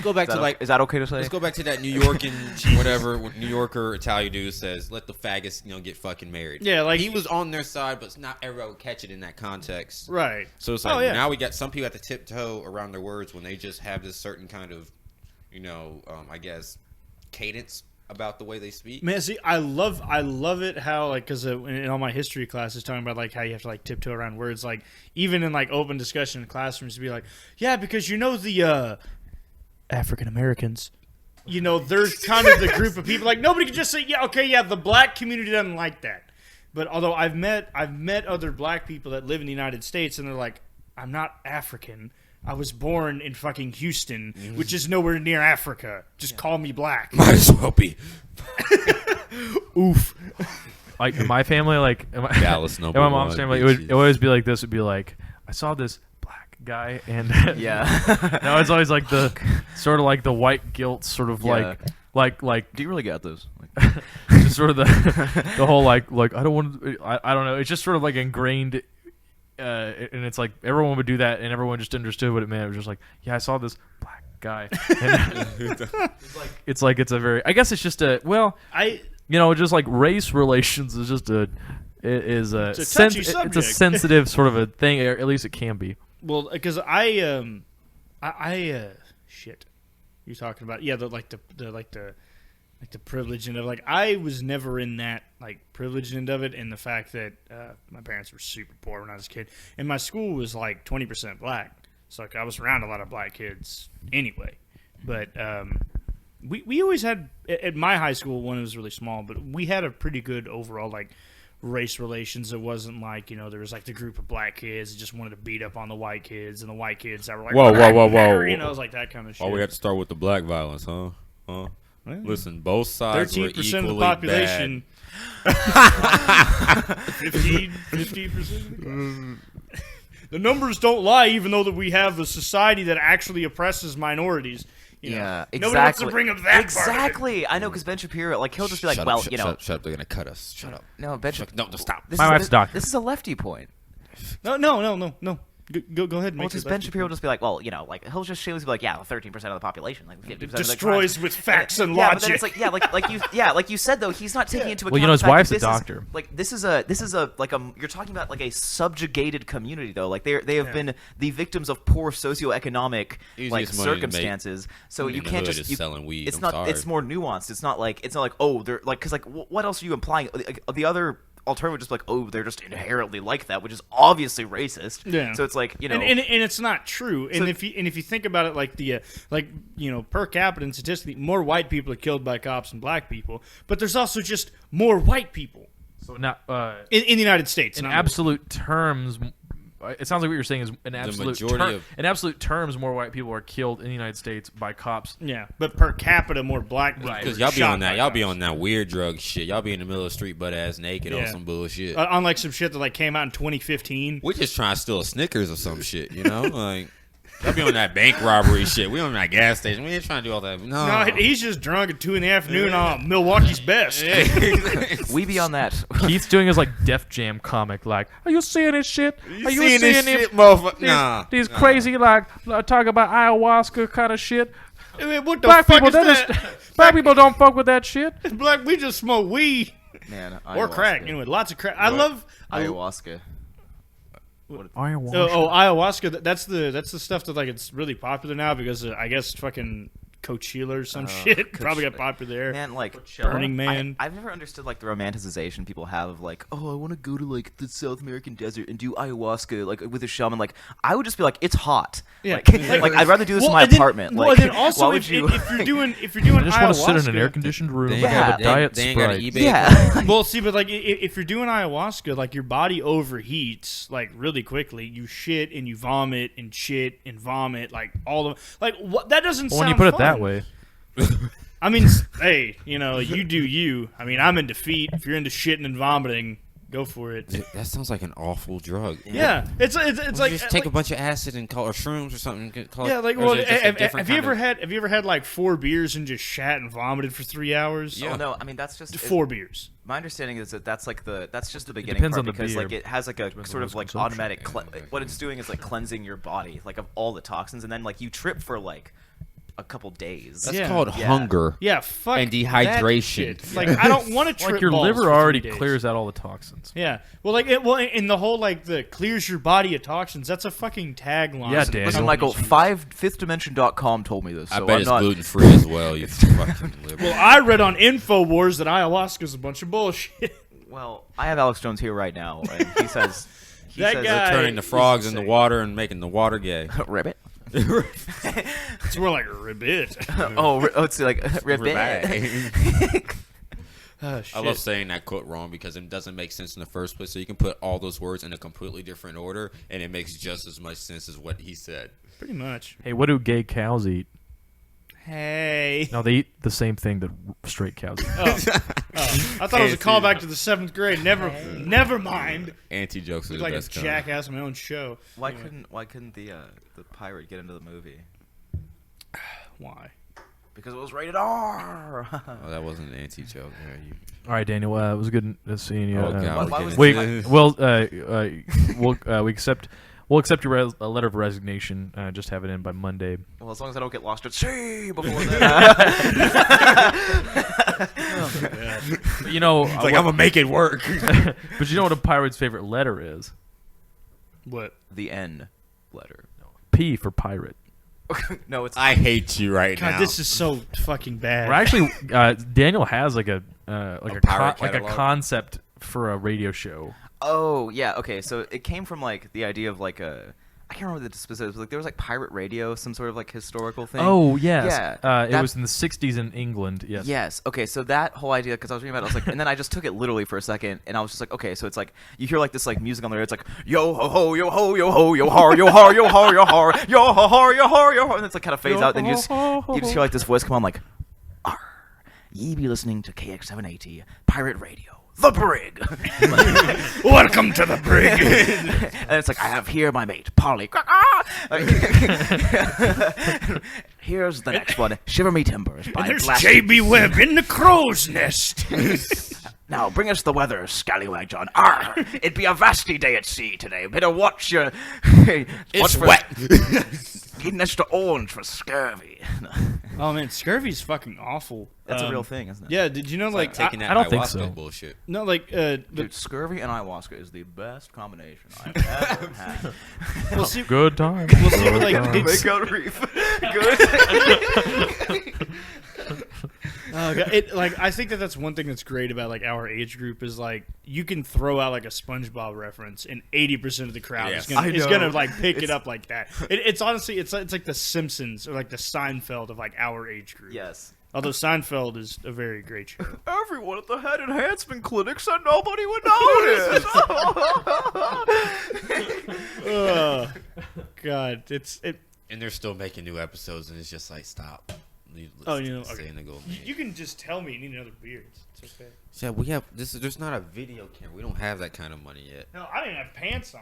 go back to like. is that okay to say? Let's go back to that New Yorker, whatever New Yorker Italian dude says, "Let the faggots, get fucking married." Yeah, like he was on their side, but not everyone would catch it in that context. Right. So it's like now we got some people at the tiptoe around their words when they just have this certain kind of, I guess, cadence about the way they speak. Man, see, I love it how like, because in all my history classes talking about like how you have to like tiptoe around words, like even in like open discussion in classrooms to be like, yeah, because the African Americans, there's kind of the group of people like nobody can just say the black community doesn't like that. But although I've met other black people that live in the United States, and they're like, I'm not African. I was born in fucking Houston, which is nowhere near Africa. Just call me black. Might as well be. Oof. Like in my family, like in my, Dallas, in my mom's family, it would always be like this. It'd be like, I saw this black guy, and no, it's always like the sort of like the white guilt, sort of like. Do you really get this? Just sort of the whole like I don't want to, I don't know. It's just sort of like ingrained, and it's like everyone would do that, and everyone just understood what it meant. It was just like, yeah, I saw this black guy. And it's a very, I guess it's just a just like race relations is just it's a sensitive sort of a thing, or at least it can be. Well, because shit. You're talking about the privilege end of like I was never in that like privileged end of it, and the fact that my parents were super poor when I was a kid, and my school was like 20% black, so like I was around a lot of black kids anyway. But we always had at my high school, one was really small, but we had a pretty good overall like race relations. It wasn't like there was like the group of black kids that just wanted to beat up on the white kids, and the white kids that were like, whoa, it was like that kind of shit. Oh, we have to start with the black violence, huh? Well, listen, both sides 13% were equally of the population. 15%. The numbers don't lie, even though that we have a society that actually oppresses minorities. Exactly. Nobody wants to bring up that exactly. I know, because Ben Shapiro, like, he'll just be like, shut up, they're gonna cut us. Shut up. No, Ben Shapiro. No, stop. My wife's doctor. This is a lefty point. No. Go ahead. Well, just Ben Shapiro will just be like, like he'll just shamelessly be like, 13% of the population, like 50% of the destroys with facts and logic. But then it's like, like you said though, he's not taking into account. Well, his wife's a doctor. This is a you're talking about like a subjugated community though. Like they have been the victims of poor socioeconomic like circumstances. So you can't just selling weed. It's not. It's more nuanced. It's not like they're like, because like what else are you implying? Like, the other alternative just like, they're just inherently like that, which is obviously racist. Yeah. So it's like, and it's not true. And if you think about it, like the per capita and statistically, more white people are killed by cops than black people, but there's also just more white people. So not in the United States. In absolute terms, it sounds like what you're saying is in absolute terms, more white people are killed in the United States by cops. Yeah, but per capita, more black people. Because y'all be on that. Y'all be on that weird drug shit. Y'all be in the middle of the street butt ass naked on some bullshit. On like some shit that like came out in 2015. We're just trying to steal a Snickers or some shit, like. I'll be on that bank robbery shit. We on that gas station. We ain't trying to do all that. No, No, he's just drunk at 2 in the afternoon on Milwaukee's best. We be on that. Keith's doing his like Def Jam comic. Like, are you seeing this shit? Are you seeing this them- shit, motherfucker? These crazy like talk about ayahuasca kind of shit. I mean, what the Black fuck people, is that that? is, black people don't fuck with that shit. Black, we just smoke weed Man, or crack. ayahuasca. Anyway, lots of crack. I love Ayahuasca. Ayahuasca. ayahuasca. That's the stuff that like it's really popular now because I guess fucking Coachella or some shit probably got popular there. Man, like Burning Man. I've never understood like the romanticization people have of like, oh, I want to go to like the South American desert and do ayahuasca like with a shaman. Like, I would just be like, it's hot. Yeah. Like I'd rather do this in my and then- apartment. Well, Like, and then also why would if you? you're doing I just ayahuasca, want to sit in an air-conditioned room and have a diet they ain't got an Sprite. eBay. Yeah. Well, see, but like if you're doing ayahuasca, like your body overheats like really quickly. You shit and you vomit and shit and vomit like all of like what that doesn't Well, sound when you put it fun. that way, I mean, hey, you do you. I mean, I'm into feet. If you're into shitting and vomiting, go for it. That sounds like an awful drug. Yeah, it's like just take a bunch of acid and call or shrooms or something. yeah, like well, have you ever had like 4 beers and just shat and vomited for 3 hours? Yeah. Oh no, I mean that's just 4 beers. My understanding is that that's just the beginning depends part on the because beer. like it has like a Depends sort on of his like consumption. automatic what it's doing is like cleansing your body like of all the toxins and then like you trip for like a couple days. That's Yeah. called Yeah. hunger. Yeah, fuck And that dehydration. shit. Like I don't want to trip like your balls liver for 3 already days. clears out all the toxins. Yeah, well, like in the whole like the clears your body of toxins. That's a fucking tagline. Yeah, Dan. Listen, Michael, 5thdimension.com told me this, I so bet I'm it's not. gluten free as well. You fucking liberal. Well, I read on Infowars that ayahuasca's a bunch of bullshit. Well, I have Alex Jones here right now, and he says That says, guy- Turning the is frogs into insane. water and making the water gay. ribbit. It's more like a ribbit. Oh, it's like ribbit. Oh, shit. I love saying that quote wrong because it doesn't make sense in the first place. So you can put all those words in a completely different order, and it makes just as much sense as what he said. Pretty much. Hey, what do gay cows eat? Hey. No, they eat the same thing that straight cows eat. Oh, I thought it was a callback to the 7th grade. Never mind. Anti jokes are Look the like a best kind. jackass on my own show. Why Anyway, couldn't the pirate get into the movie? why? Because it was rated R. Oh, that wasn't an anti joke. Yeah, All right, Daniel. It was good seeing you. Oh, God, why was we this- we'll accept your a letter of resignation. Just have it in by Monday. Well, as long as I don't get lost at sea before then. But, you know, It's like, I'm going to make it work. but you know what a pirate's favorite letter is? What? The N letter. P for pirate. No, it's I hate you right God, now. this is so fucking bad. Or actually, Daniel has like a pirate catalog? concept for a radio show. Oh yeah, okay. So it came from like the idea of like a I can't remember the specifics. Like there was like pirate radio, some sort of like historical thing. Oh yes, Yeah, it was in the '60s in England. Yes. Yes. Okay. So that whole idea, because I was reading about it, I was like, and then I just took it literally for a second, and I was just like, okay, so it's like you hear like this like music on the radio. It's like yo ho ho yo ho yo ho yo har yo har yo har yo har yo ho har yo har yo har, and it's like kind of fades out. Then you just hear like this voice come on like, "Arr, ye be listening to KX780 Pirate Radio." The brig. Welcome to the brig. And it's like, I have here my mate, Polly. Here's the next one, Shiver Me Timbers by There's Blasted. J.B. Webb in the crow's nest. Now, bring us the weather, Scallywag John. Arr, it'd be a vasty day at sea today. Better watch your... It's wet. Eat an extra orange for scurvy. Oh man, scurvy's fucking awful. That's a real thing, isn't it? Yeah, did you know like taking that I don't think ayahuasca so. bullshit. no like Dude, scurvy and ayahuasca is the best combination I've ever had. well see Good time. well, see, but, like, Good time. it's- Make out reef. Good. Oh, God. It like I think that's one thing that's great about like our age group is like you can throw out like a SpongeBob reference and 80% of the crowd Yes. is I gonna know. like pick it up like that. It's honestly it's like the Simpsons or like the Seinfeld of like our age group. Yes. Although Seinfeld is a very great show. Everyone at the head enhancement clinic said nobody would notice. Oh, God, And they're still making new episodes, and it's just like, stop. Oh, you know, Stay okay. in the gold. You can just tell me you need another beer. It's okay. Yeah, we have this. There's not a video camera. We don't have that kind of money yet. No, I didn't have pants on.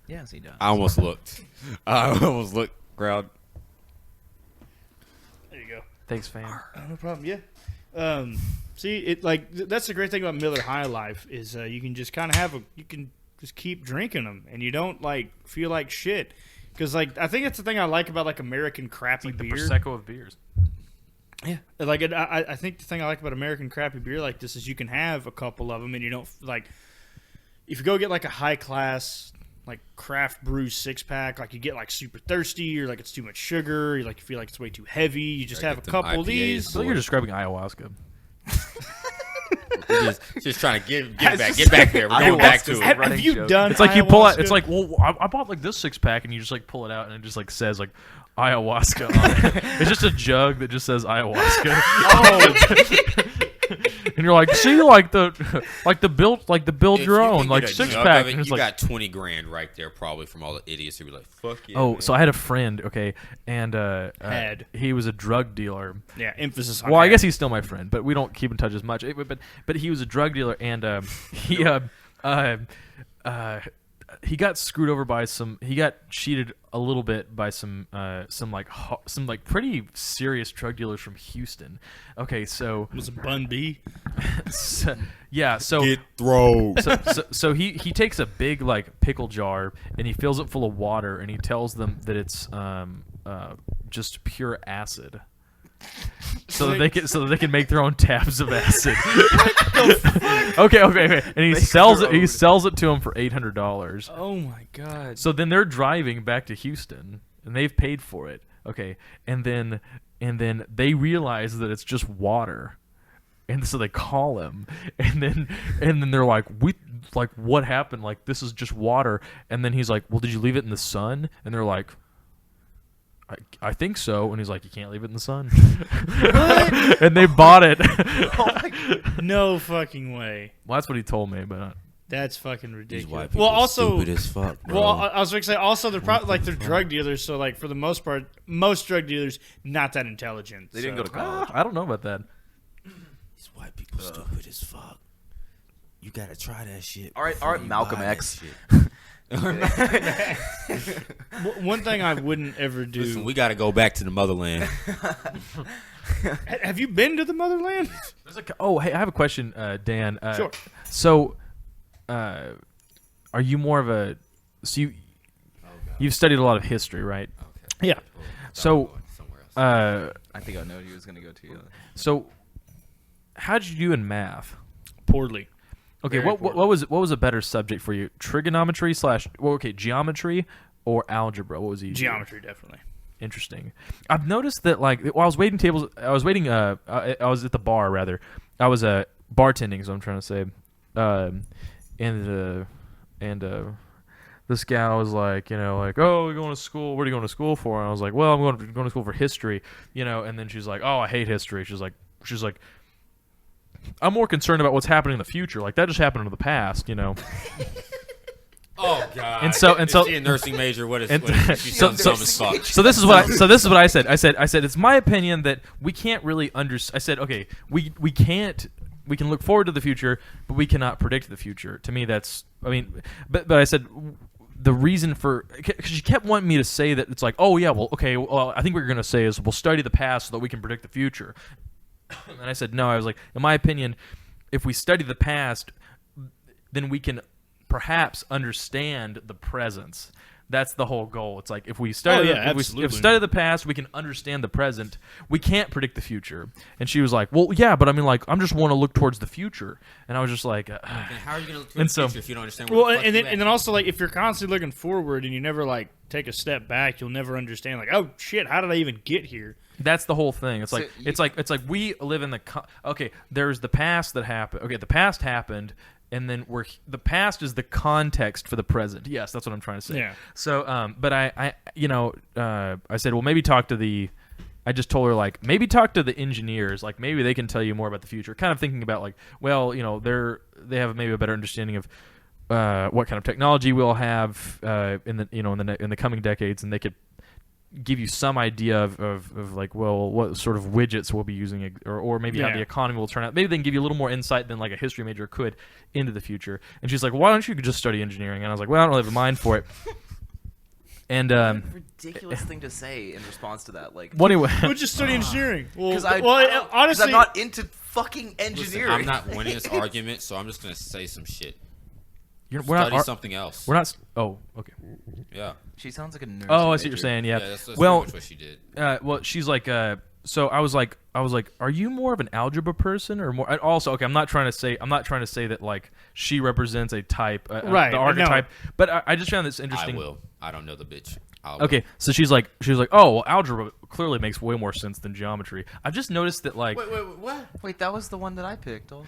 Yes, he does. I almost looked. Crowd. There you go. Thanks, fam. No problem. Yeah. See, it that's the great thing about Miller High Life is you can just kind of you can just keep drinking them and you don't feel like shit. Because I think that's the thing I like about American crappy beer. The Prosecco of beers. Yeah, I think the thing I like about American crappy beer like this is you can have a couple of them and you don't if you go get a high class craft brew 6-pack, you get super thirsty or it's too much sugar, you feel like it's way too heavy. You just have a couple of these. So you're describing ayahuasca. just trying to get back there. We're going back to it. Have you done? It's you pull out. It's well, I bought this 6-pack, and you just pull it out, and it just says ayahuasca on it. It's just a jug that just says ayahuasca. Oh. And you're see, the build your own 6-pack. And it's you got $20,000 right there, probably from all the idiots who be fuck yeah. Oh, man. so I had a friend, okay, and he was a drug dealer. Yeah, emphasis on. Well, I guess he's still my friend, but we don't keep in touch as much. But he was a drug dealer, and he got screwed over by he got cheated a little bit by some pretty serious drug dealers from Houston. Okay, so was it Bun B? So get thrown. So he takes a big pickle jar and he fills it full of water and he tells them that it's just pure acid. So that they can make their own tabs of acid. Okay. And he sells it to them for $800. Oh my god. So then they're driving back to Houston and they've paid for it. Okay. And then they realize that it's just water. And so they call him and then they're what happened? This is just water. And then he's well, did you leave it in the sun? And they're I think so. And he's you can't leave it in the sun. What? And they bought it. No fucking way. Well, that's what he told me, but that's fucking ridiculous. These white people are stupid as fuck, bro. Well, I was going to say also they're probably they're drug dealers, so for the most part, most drug dealers not that intelligent. They didn't go to college. I don't know about that. These white people stupid as fuck. You gotta try that shit. All right, Malcolm X. One thing I wouldn't ever do. Listen, we got to go back to the motherland. Have you been to the motherland? Hey, I have a question, Dan. Sure. So, are you more of a? So you've studied a lot of history, right? Okay. Yeah. So, I think I know he was going to go to. So, how did you do in math? Poorly. Okay, what was a better subject for you? Trigonometry geometry or algebra? What was easier? Geometry, definitely. Interesting. I've noticed that while I was waiting tables, I was at the bar rather. I was bartending, is what I'm trying to say. And this gal was oh, we're going to school. What are you going to school for? And I was well, I'm going to school for history, And then she's oh, I hate history. She's like. I'm more concerned about what's happening in the future. That just happened in the past, Oh God! And so, is she a nursing major? What is she's dumb as fuck? So this is what I said. I said it's my opinion that we can't really I said okay, we can't. We can look forward to the future, but we cannot predict the future. To me, but I said the reason because she kept wanting me to say that it's oh yeah, well okay, well I think what you're gonna say is we'll study the past so that we can predict the future. And I said, no, I was in my opinion, if we study the past, then we can perhaps understand the present. That's the whole goal. It's if we study, if we study the past, we can understand the present. We can't predict the future. And she was well, yeah, but I'm just want to look towards the future. And I was just how are you going to look towards the future if you don't understand what the fuck and then also if you're constantly looking forward and you never take a step back, you'll never understand oh shit, how did I even get here? That's the whole thing. It's it's we live in there's the past that happened. Okay, the past happened, and then the past is the context for the present. Yes, that's what I'm trying to say. Yeah. So, but I said, well, maybe talk to I just told her maybe talk to the engineers. Maybe they can tell you more about the future. Kind of thinking about well, they have maybe a better understanding of what kind of technology we'll have in the coming decades, and they could give you some idea of like, well, what sort of widgets we'll be using, or maybe how the economy will turn out. Maybe they can give you a little more insight than like a history major could into the future. And she's like, why don't you just study engineering? And I was like, well, I don't really have a mind for it. And ridiculous thing to say in response to that. Like, well, anyway, we'll just study engineering. Because honestly, I'm not into fucking engineering. I'm not winning this argument, so I'm just gonna say some shit. we're Study not something else. We're not. Oh, okay. Yeah. She sounds like a nerd. Oh, I see what you're saying. Yeah. That's well, pretty much what she did. Well, she's like, so I was like, are you more of an algebra person or more? Also, okay, I'm not trying to say that like she represents a type, right? The archetype. No. But I just found this interesting. I will. I don't know the bitch. Okay, so she was like, oh, well, algebra clearly makes way more sense than geometry. I've just noticed that, like, wait, what? Wait, that was the one that I picked, also.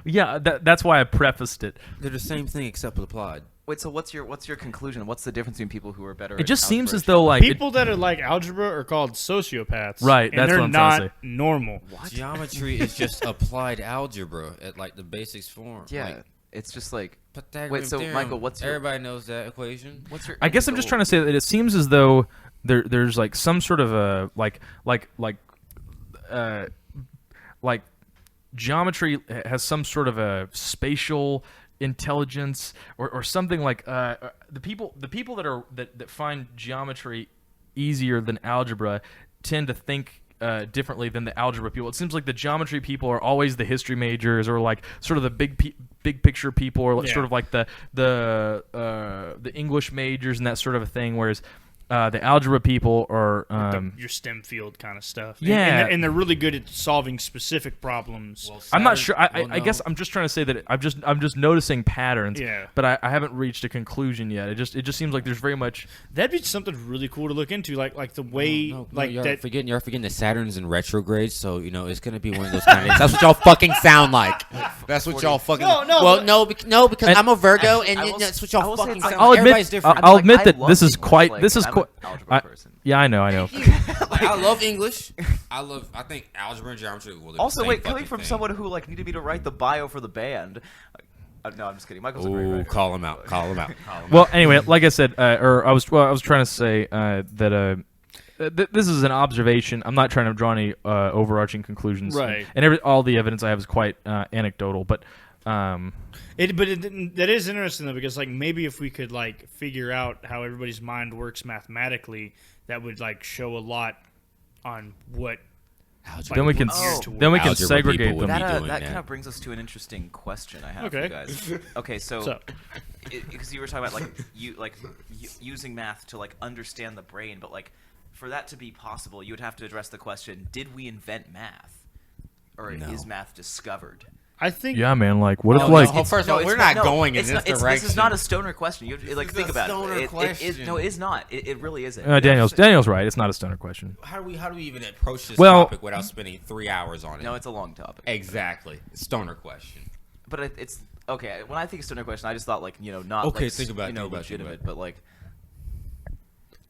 Yeah, that's why I prefaced it. They're the same thing except applied. Wait, so what's your conclusion? What's the difference between people who are better? It just at seems algebra as though like people that are like algebra are called sociopaths, right? And that's they're what I'm not trying to say. normal. What? Geometry is just applied algebra at like the basics form. Yeah, like, it's just like. Pythagorean Wait, so theorem. Michael, what's your? Everybody knows that equation. What's your? I guess I'm just trying to say that it seems as though there's like some sort of a like geometry has some sort of a spatial intelligence or something like the people that find geometry easier than algebra tend to think differently than the algebra people. It seems like the geometry people are always the history majors or like sort of the big picture people or sort of like the English majors and that sort of a thing, whereas the algebra people are your STEM field kind of stuff. Yeah, and they're really good at solving specific problems. Well, I'm not sure. I guess I'm just trying to say that I'm just noticing patterns. Yeah. But I haven't reached a conclusion yet. It just seems like there's very much. That'd be something really cool to look into, like the way you're that. forgetting that Saturn's in retrograde, so it's gonna be one of those kind of days. That's what y'all fucking sound like. That's what y'all fucking. No, because I'm a Virgo, and that's what y'all fucking sound. I'll Everybody's admit. different. I'll admit that this is quite. This is quite. Algebra person. Yeah, I know. Like, I love English. I think algebra and geometry. Also, wait, coming from someone who like needed me to write the bio for the band. No, I'm just kidding. Michael's a great writer. Call him out. Well, anyway, like I said, I was trying to say that this is an observation. I'm not trying to draw any overarching conclusions. Right. And all the evidence I have is quite anecdotal, but. That is interesting though, because like maybe if we could like figure out how everybody's mind works mathematically, that would like show a lot on what. Then we can segregate them. That kind of brings us to an interesting question I have for you guys. Okay, so because you were talking about using math to like understand the brain, but like for that to be possible, you would have to address the question: did we invent math, or is math discovered? I think. Yeah, man. Like, what if like? First of all, we're not going in this direction. This is not a stoner question. You think about it. It is not. It really isn't. Daniel's right. It's not a stoner question. How do we even approach this topic without spending 3 hours on it? No, it's a long topic. Exactly. Stoner question. But it's okay. When I think of stoner question, I just thought like not okay. Like, think about legitimate, but like.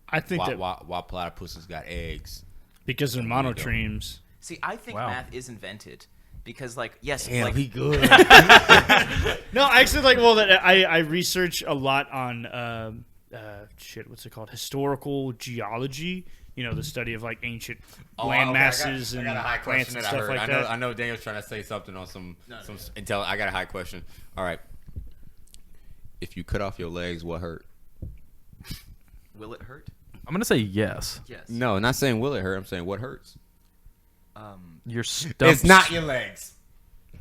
I think why platypuses got eggs? Because they're monotremes. See, I think math is invented. Because yes, be good. No, actually, I research a lot on what's it called? Historical geology. The study of like ancient land masses and plants and stuff like that. I know Daniel's trying to say something on some intel. I got a high question. All right, if you cut off your legs, what hurt? Will it hurt? I'm gonna say yes. Yes. No, not saying will it hurt. I'm saying what hurts. Your stumps. It's not your legs,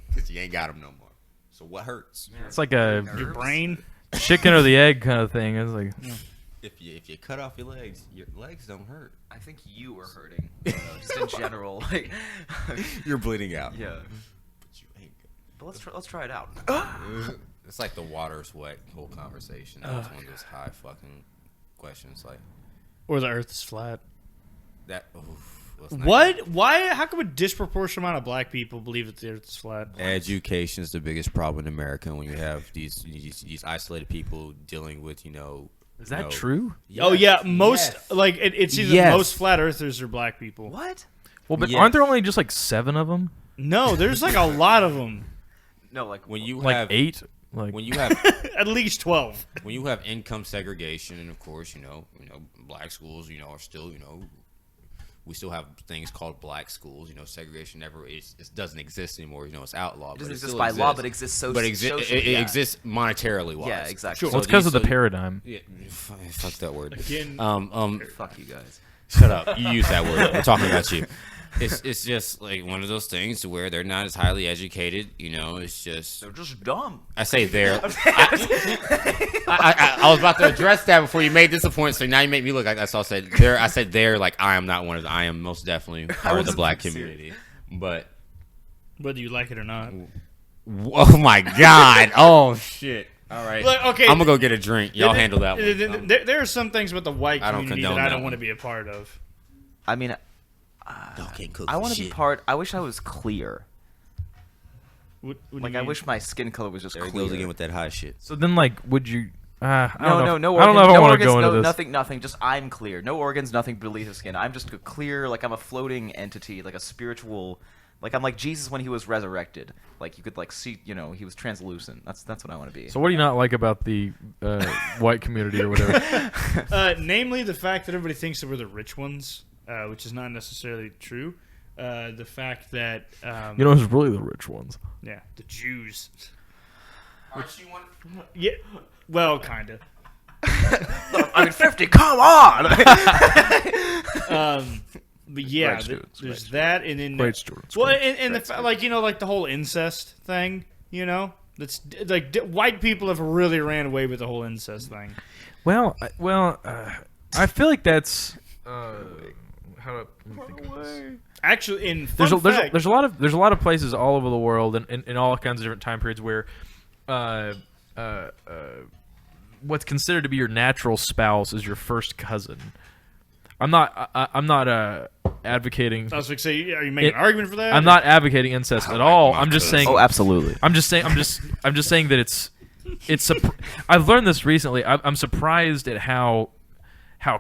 because you ain't got them no more. So what hurts? It's like your brain, chicken or the egg kind of thing. It's like if you cut off your legs don't hurt. I think you were hurting, just in general. Like you're bleeding out. Yeah, but you ain't good. But let's try it out. It's like the water's wet whole conversation. That was one of those high fucking questions, like, or the Earth is flat. That. Oof. What? Why? How come a disproportionate amount of black people believe that the Earth is flat? Education is the biggest problem in America when you have these isolated people dealing with Is that true? Yes. Oh yeah, most it's either most flat earthers are black people. What? Well, but aren't there only just like 7 of them? No, there's like a lot of them. No, like when you like have 8. Like when you have At least 12. when you have income segregation, and of course, black schools, are still, we still have things called black schools. Segregation never it doesn't exist anymore. It's outlawed. It doesn't but exist still by law, exists. but exists But it exists monetarily wise. Yeah, exactly. Sure. well, it's because of the paradigm. Yeah, fuck that word. Again, Fuck you guys. Shut up. You use that word. We're talking about you. It's just like one of those things to where they're not as highly educated. It's just They're just dumb. I say they're. I was about to address that before you made this a point, so now you make me look like that's all I said. I said they're like I am not one of them. I am most definitely part of the black community. But whether you like it or not. oh my god! Oh shit! All right. Look, okay. I'm gonna go get a drink. Y'all handle that one. There are some things about the white I don't community that condone I that don't want one. to be a part of. I mean, Y'all can't cook I want to shit. be part. I wish I was clear. What do you Like, I mean? wish my skin color was just There he clear. goes again with that high shit. So then, like, would you? I don't know. No I don't know if I no want to organs, go into no, this. nothing. Just I'm clear. No organs, nothing beneath the skin. I'm just a clear, like I'm a floating entity, like a spiritual. Like I'm like Jesus when he was resurrected. Like you could like see, he was translucent. That's what I want to be. So what do you not like about the white community or whatever? Namely, the fact that everybody thinks that we're the rich ones, which is not necessarily true. The fact that It's really the rich ones. yeah, the Jews. Aren't you one? Yeah, well, kind of. I mean, 50. Come on. But yeah, Right students, there's right that, and then Great students. well, great. and the like the whole incest thing. That's like white people have really ran away with the whole incest thing. Well, I feel like that's how do I think of this? Actually, in There's fun fact, a lot of places all over the world and in all kinds of different time periods where what's considered to be your natural spouse is your first cousin. I'm not advocating. I was like, say, are you making an argument for that? I'm not advocating incest at all. I'm just saying. Oh, absolutely. I'm just saying that it's. I've learned this recently. I'm surprised at how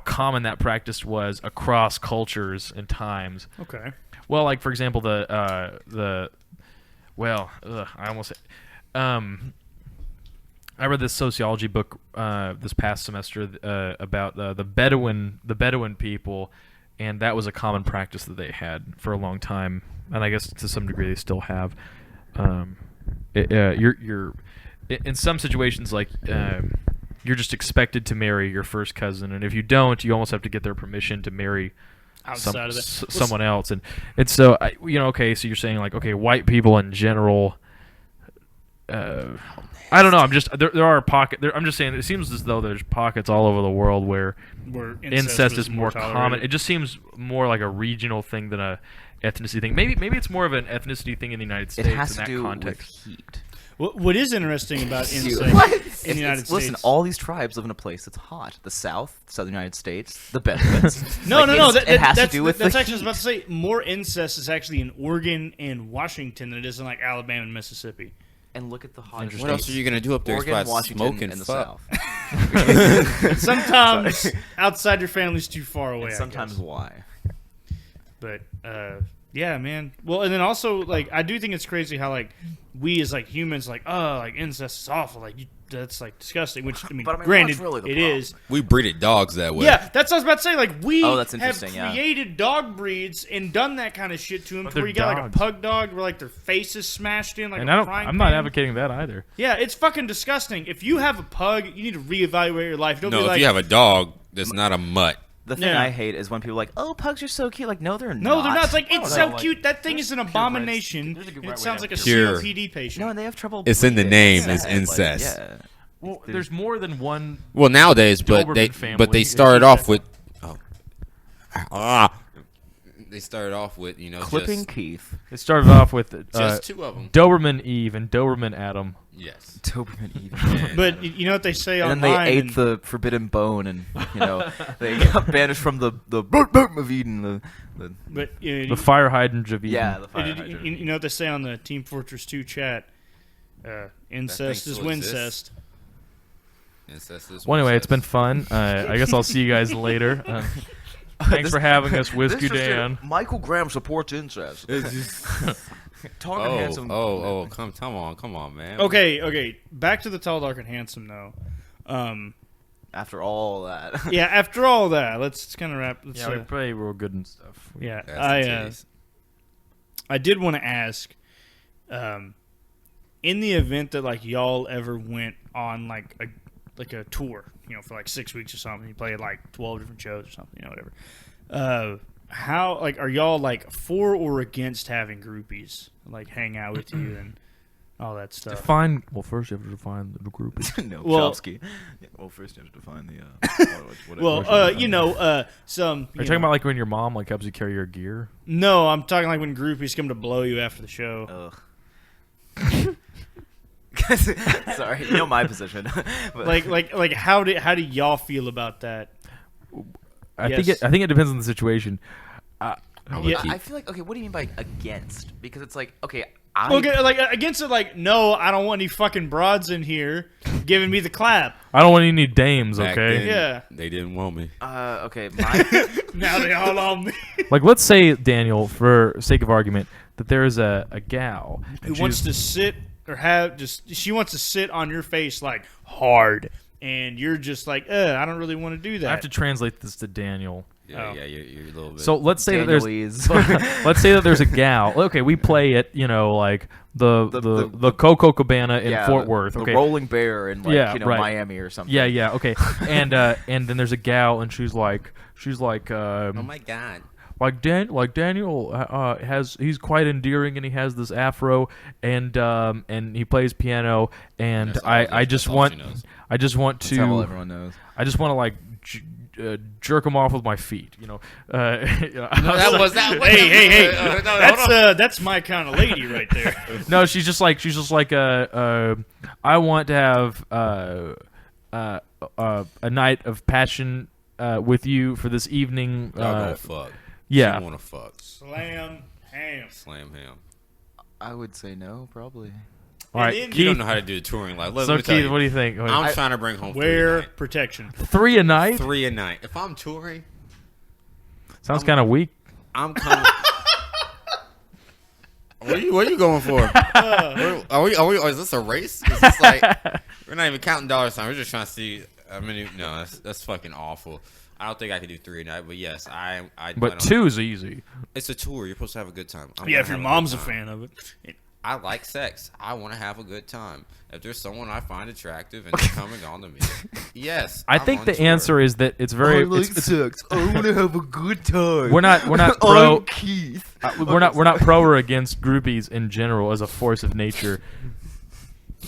common that practice was across cultures and times. Okay. Well, like for example, I almost. I read this sociology book this past semester about the Bedouin people, and that was a common practice that they had for a long time, and I guess to some degree they still have. You're in some situations like you're just expected to marry your first cousin, and if you don't, you almost have to get their permission to marry Outside of that, someone else, and so okay, so you're saying like okay, white people in general. I don't know. I'm just there are pockets. I'm just saying it seems as though there's pockets all over the world where incest is more common. It just seems more like a regional thing than a ethnicity thing. Maybe it's more of an ethnicity thing in the United States It has in to that do context. with heat. What is interesting about incest What? in the United States? Listen, all these tribes live in a place that's hot. The South, Southern United States, the Bedouins. No. It has to do with that's the actually. I was heat. about to say more incest is actually in Oregon and Washington than it is in like Alabama and Mississippi. And look at the hot. What else are you gonna do up there? Oregon, Besides Washington, smoke and and the fuck? South. Sometimes outside your family's too far away. And sometimes why? But yeah, man. Well, and then also like I do think it's crazy how like we as like humans like like incest is awful, like that's like disgusting. Which I mean, But, granted, what's really the it problem? is. We breeded dogs that way. Yeah, that's what I was about to say. Like we that's have interesting, yeah. created dog breeds and done that kind of shit to them. But Where they're you got like a dogs. pug dog where like their face is smashed in like And a frying I'm not pan. advocating that either. Yeah, it's fucking disgusting. If you have a pug, you need to reevaluate your life. Don't No, be if like, you have a dog that's not a mutt. The thing Yeah. I hate is when people are like, "Oh, pugs are so cute." Like, no, they're not. no, they're not. It's like it's so like- cute. That thing is an abomination. there's a good And right it way sounds to like a have pure- COPD patient. No, and they have trouble. It's in the breathing. name, Yeah, it's like, incest. yeah. Well, there's more than one. Well, nowadays, but Doberman they family. started off with they started off with Clipping just, Keef. It started off with just two of them. Doberman Eve and Doberman Adam. Yes. Doberman Eve. And, But you know what they say And online? then they ate and- the forbidden bone, and they got banished from the of Eden. But The fire hydrant of Eden. Yeah, the fire you hydrant. know what they say on the Team Fortress 2 chat? Incest is still exists. wincest. Incest is Well, anyway, it's been incest. fun. I guess I'll see you guys later. Thanks for having us, Whisky Dan. Michael Graham supports incest. Tall and handsome. Come on, man. Okay. Back to the tall, dark, and handsome though. After all that. Yeah, after all that, let's kind of wrap. Let's, Yeah, we play real good and stuff. yeah. That's the taste. I did want to ask, in the event that like y'all ever went on like a tour, for like 6 weeks or something, you played like 12 different shows or something, whatever. How like are y'all like for or against having groupies like hang out with you and all that stuff? Well, first you have to define the group. No, Well- Chomsky. Yeah, well, first you have to define the. Some. Are you talking about like when your mom like helps you carry your gear? No, I'm talking like when groupies come to blow you after the show. Ugh. Sorry, you know my position. But Like how do y'all feel about that? I Yes. think it depends on the situation. Yeah. I feel like, okay, what do you mean by against? Because it's like, okay, Okay, like against it, like no, I don't want any fucking broads in here giving me the clap. I don't want any dames, Back okay? then, Yeah. They didn't want me. okay, my Now they all on me. Like, let's say, Daniel, for sake of argument, that there is a gal Who wants to sit or she wants to sit on your face like hard, and you're just like, I don't really want to do that. I have to translate this to Daniel. Yeah, Oh. yeah, you're a little bit. So let's say that there's Danielese. let's say that there's a gal. Okay, we play at like the Coco Cabana in Fort Worth. Okay, the Rolling Bear in like Yeah, right. Miami or something. yeah, okay, and then there's a gal, and she's like oh my god. like Daniel he's quite endearing, and he has this afro, and he plays piano, and That's I just all want she knows. I just want That's all to everyone knows. I just want to like jerk him off with my feet, No, that was that. Hey, No, that's my kind of lady right there. No, she's just like I want to have a night of passion with you for this evening. Y'all gonna fuck. Yeah. She wanna fuck. Slam ham. Slam him. I would say no, probably. All right, then- You don't Keith. know how to do a touring life. Let So me tell Keith, you. what do you think? I'm trying to bring home Wear protection. 3 a night? 3 a night. If I'm touring, Sounds kind of weak. I'm coming. What are you going for? Is this a race? Is this like we're not even counting dollar signs? We're just trying to see. No, that's fucking awful. I don't think I could do 3 a night, but yes, I But plan on- 2's easy. It's a tour. You're supposed to have a good time. I'm Yeah, gonna if your have mom's a good time. fan of it. I like sex. I want to have a good time. If there's someone I find attractive and they're coming on to me, yes. I I'm think on the tour. answer is that it's very. It's, sex. I want to have a good time. we're not pro. I'm Keith. We're not pro or against groupies in general as a force of nature.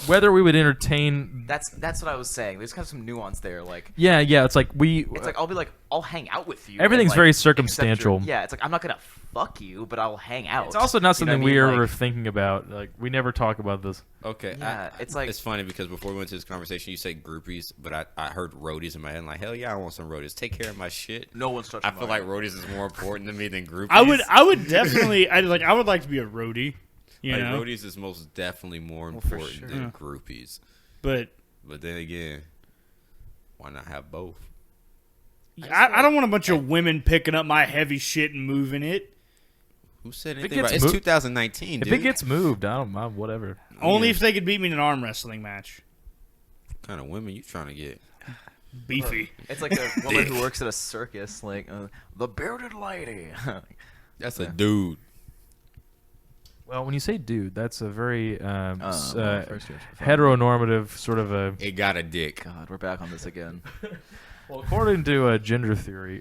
Whether we would entertain. That's what I was saying. There's kind of some nuance there. Like, Yeah. It's like we. it's like I'll hang out with you. Everything's and, like, very accept your- circumstantial. Yeah, it's like I'm not gonna fuck you, but I'll hang out. It's also not You know something what I mean? we are Like, ever thinking about. Like we never talk about this. Okay. Yeah, it's like- it's funny because before we went to this conversation, you said groupies, but I heard roadies in my head. I'm like, hell yeah, I want some roadies. Take care of my shit. No one's touching. I feel like roadies is more important to me than groupies. I would definitely. I would like to be a roadie. You like, know, roadies is most definitely more for important sure. than groupies. but But then again, why not have both? I don't want a bunch of women picking up my heavy shit and moving it. Who said it anything gets about It's moved- 2019, If dude. it gets moved, I don't mind. Whatever. Only Yeah. if they could beat me in an arm wrestling match. What kind of women you trying to get? Beefy. It's like a woman who works at a circus, like the bearded lady. That's a dude. Well, when you say dude, that's a very first year. heteronormative sort of a. It got a dick. God, we're back on this again. Well, according to gender theory,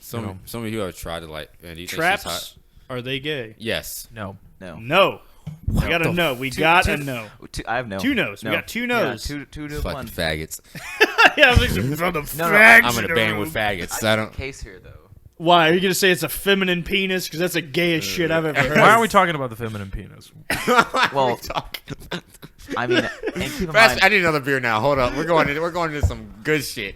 Some of you have tried to like. Man, do you think she's Traps? hot? Are they gay? Yes. no. No. No. We gotta know. We gotta know. I have no. Two no's. We got two no's. Yeah, two to Fucking one. faggots. Yeah, I was like, from the No, fags I'm in a band with faggots. I don't. Case here though. Why? Are you gonna say it's a feminine penis? Because that's the gayest shit I've ever heard. Why are we talking about the feminine penis? Well, I mean, and keep in Fast, mind, I need another beer now. Hold up. We're going into some good shit.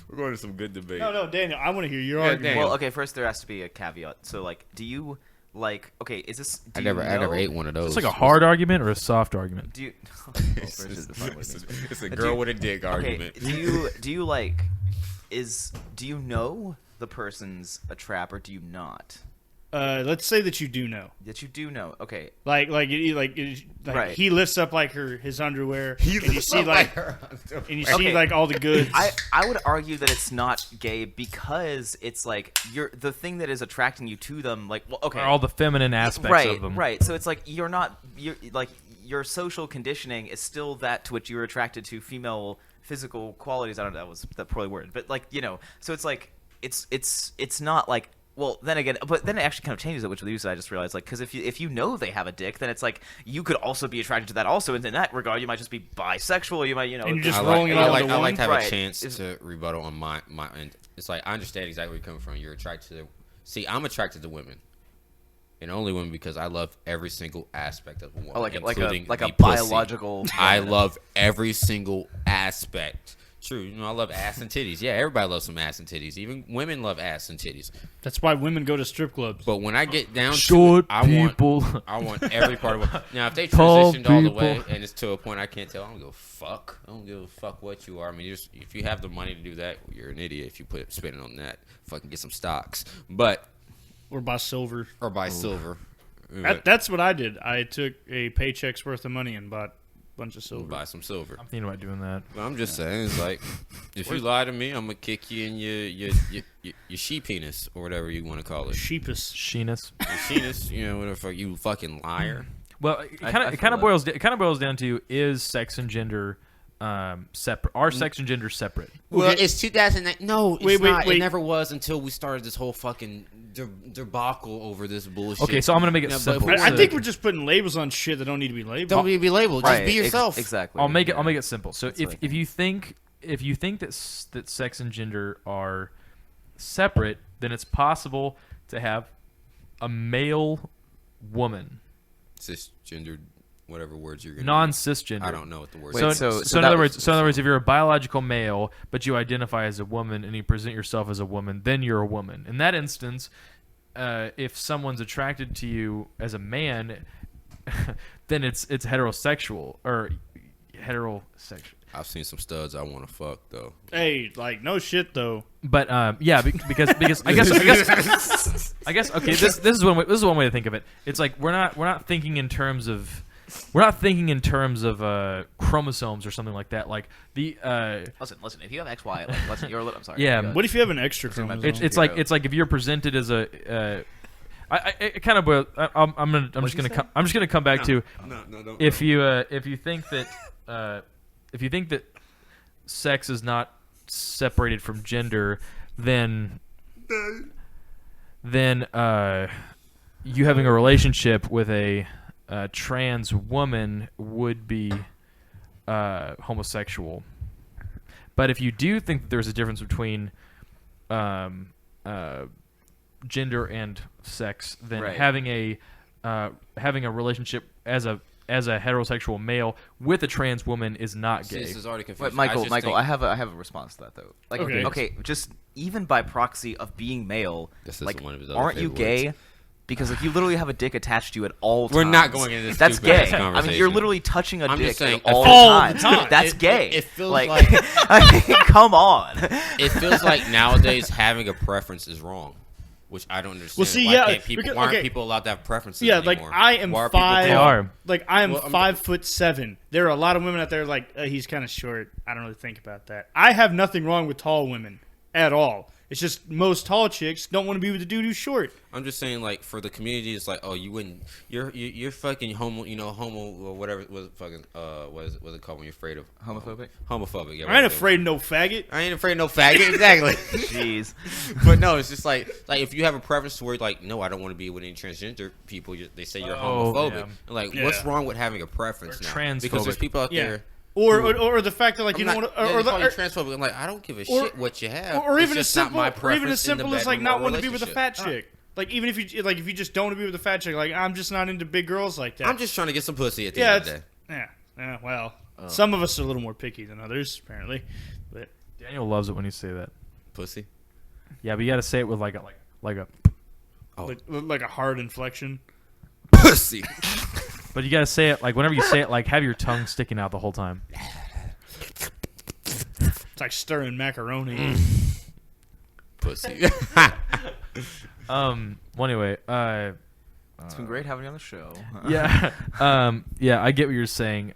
We're going to some good debate. No, Daniel. I want to hear your Yeah, argument. Daniel. well, okay. First, there has to be a caveat. So, like, do you like? Okay, is this? Do I you never know- ate one of those. It's like a hard argument or a soft argument. Do you? It's, Well, first, define what it means. it's a Do girl you- with a dick argument. Okay, do you like? Do you know the person's a trap or do you not? let's say that you do know. That you do know. Okay. Like Right. he lifts up like his underwear, and you see like Okay. like all the goods. I would argue that it's not gay because it's like the thing that is attracting you to them. Like, well, okay, Or all the feminine aspects right, of them. right. So it's like you're like your social conditioning is still that to which you're attracted to female physical qualities. I don't know, that was that poorly worded, but like so it's like it's not like. Well, then again, but then it actually kind of changes it, which with you, I just realized, like, because if you know they have a dick, then it's like you could also be attracted to that also, and in that regard, you might just be bisexual, or you might, And you're just I rolling it I all like, into I one. like to have Right. a chance to rebuttal on my end. It's like I understand exactly where you're coming from. You're attracted to. See, I'm attracted to women, and only women because I love every single aspect of a woman, like including a the pussy. biological. I love every single aspect. True, I love ass and titties. Yeah, everybody loves some ass and titties. Even women love ass and titties. That's why women go to strip clubs. But when I get down Short to it, people. I want every part of it. Now, if they Tall transitioned all the way people. and it's to a point I can't tell, I don't give a fuck. I don't give a fuck what you are. I mean, if you have the money to do that, you're an idiot. If you spend it on that, fucking get some stocks. But Or buy silver. or buy silver. That's what I did. I took a paycheck's worth of money and bought a bunch of silver. Buy some silver. I'm thinking about doing that. But I'm just saying, it's like, if you lie to me, I'm gonna kick you in your she penis or whatever you want to call it. Sheepus. Sheenus. Your penis, whatever. You fucking liar. Well, it I kind feel of boils down to, is sex and gender separate? Are sex and gender separate? Well, Okay. it's 2009. No, it's Wait, not. wait. It never was until we started this whole fucking debacle over this bullshit. Okay, so I'm gonna make it No, but simple. if we I wanna- think we're just putting labels on shit that don't need to be labeled. don't need to be labeled. Just Right, be yourself. exactly. I'll make it simple. So That's what I if you think that sex and gender are separate, then it's possible to have a male woman, Cisgendered, whatever words you're gonna. non-cisgender. I don't know what the word. Wait, is. So in other words, if you're a biological male but you identify as a woman and you present yourself as a woman, then you're a woman. In that instance, if someone's attracted to you as a man, then it's heterosexual or heterosexual. I've seen some studs I want to fuck though. Hey, like no shit though. But yeah, because I guess okay. This is one way to think of it. It's like we're not thinking in terms of chromosomes or something like that. Like the Listen. If you have XY, like, listen, you're. I'm sorry. Yeah. Go ahead. What if you have an extra chromosome? it's like if you're presented as a it kind of boils. I'm just gonna come back to No. if you think that sex is not separated from gender, then you having a relationship with a trans woman would be homosexual. But if you do think that there's a difference between gender and sex, then Right. having a relationship as a heterosexual male with a trans woman is not See, gay. this is already But confusing. Michael, think- I have a response to that though. Like, Okay. okay, just even by proxy of being male, This is like, one of his other aren't you favorite gay? words. Because like you literally have a dick attached to you at all times. We're not going into this That's stupid-ass gay. I mean, conversation. you're literally touching a I'm dick just saying, at all all the the time. time. That's It- gay. it feels like, like- I mean, come on. It feels like nowadays having a preference is wrong, which I don't understand. Well, see, why yeah, can't people, because- why aren't okay. people allowed to have preferences Yeah, anymore? like I am Why are people five. They are. Like I am Well, I'm- 5'7". There are a lot of women out there like he's kind of short. I don't really think about that. I have nothing wrong with tall women at all. It's just most tall chicks don't want to be with a dude who's short. I'm just saying, like, for the community, it's like, oh, you wouldn't, you're fucking homo, homo or whatever was fucking, what is it called when you're afraid of Homophobic? Homophobic. Yeah, I ain't afraid of no faggot. I ain't afraid of no faggot. Exactly. Jeez. But no, it's just like if you have a preference to where like, no, I don't want to be with any transgender people. They say you're Oh, homophobic. yeah. And like, Yeah. what's wrong with having a preference Or now? transphobic. Because there's people out Yeah. there. Or the fact that like I'm you not, don't want yeah, to, they call you or, transphobic. I'm like, I don't give a or- shit what you have. or It's even as just not simple, my or even as preference in the simple as like bedroom not or wanting to be with a relationship. fat chick. Like even if you just don't want to be with a fat chick, like I'm just not into big girls like that. I'm just trying to get some pussy at the yeah, end of the day. yeah. Well, some of us are a little more picky than others apparently, but Daniel loves it when you say that. Pussy. Yeah, but you got to say it with like a Oh. like a hard inflection. Pussy. But you got to say it like whenever you say it, like have your tongue sticking out the whole time. It's like stirring macaroni. Pussy. Well, anyway, It's been great having you on the show. yeah, yeah, I get what you're saying.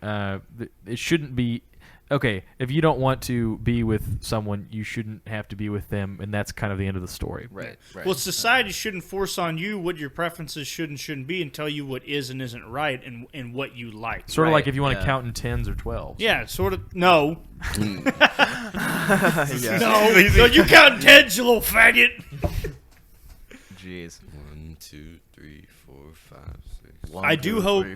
It shouldn't be. Okay, if you don't want to be with someone, you shouldn't have to be with them, and that's kind of the end of the story. Right. Well, society shouldn't force on you what your preferences should and shouldn't be, and tell you what is and isn't right, and what you like. Sort of Right, like if you want to yeah. count in 10s or 12s. Yeah, sort of. No. Yeah. No, you count in tens, you little faggot. Jeez. 1, 2, 3, 4, 5, 6. I do hope,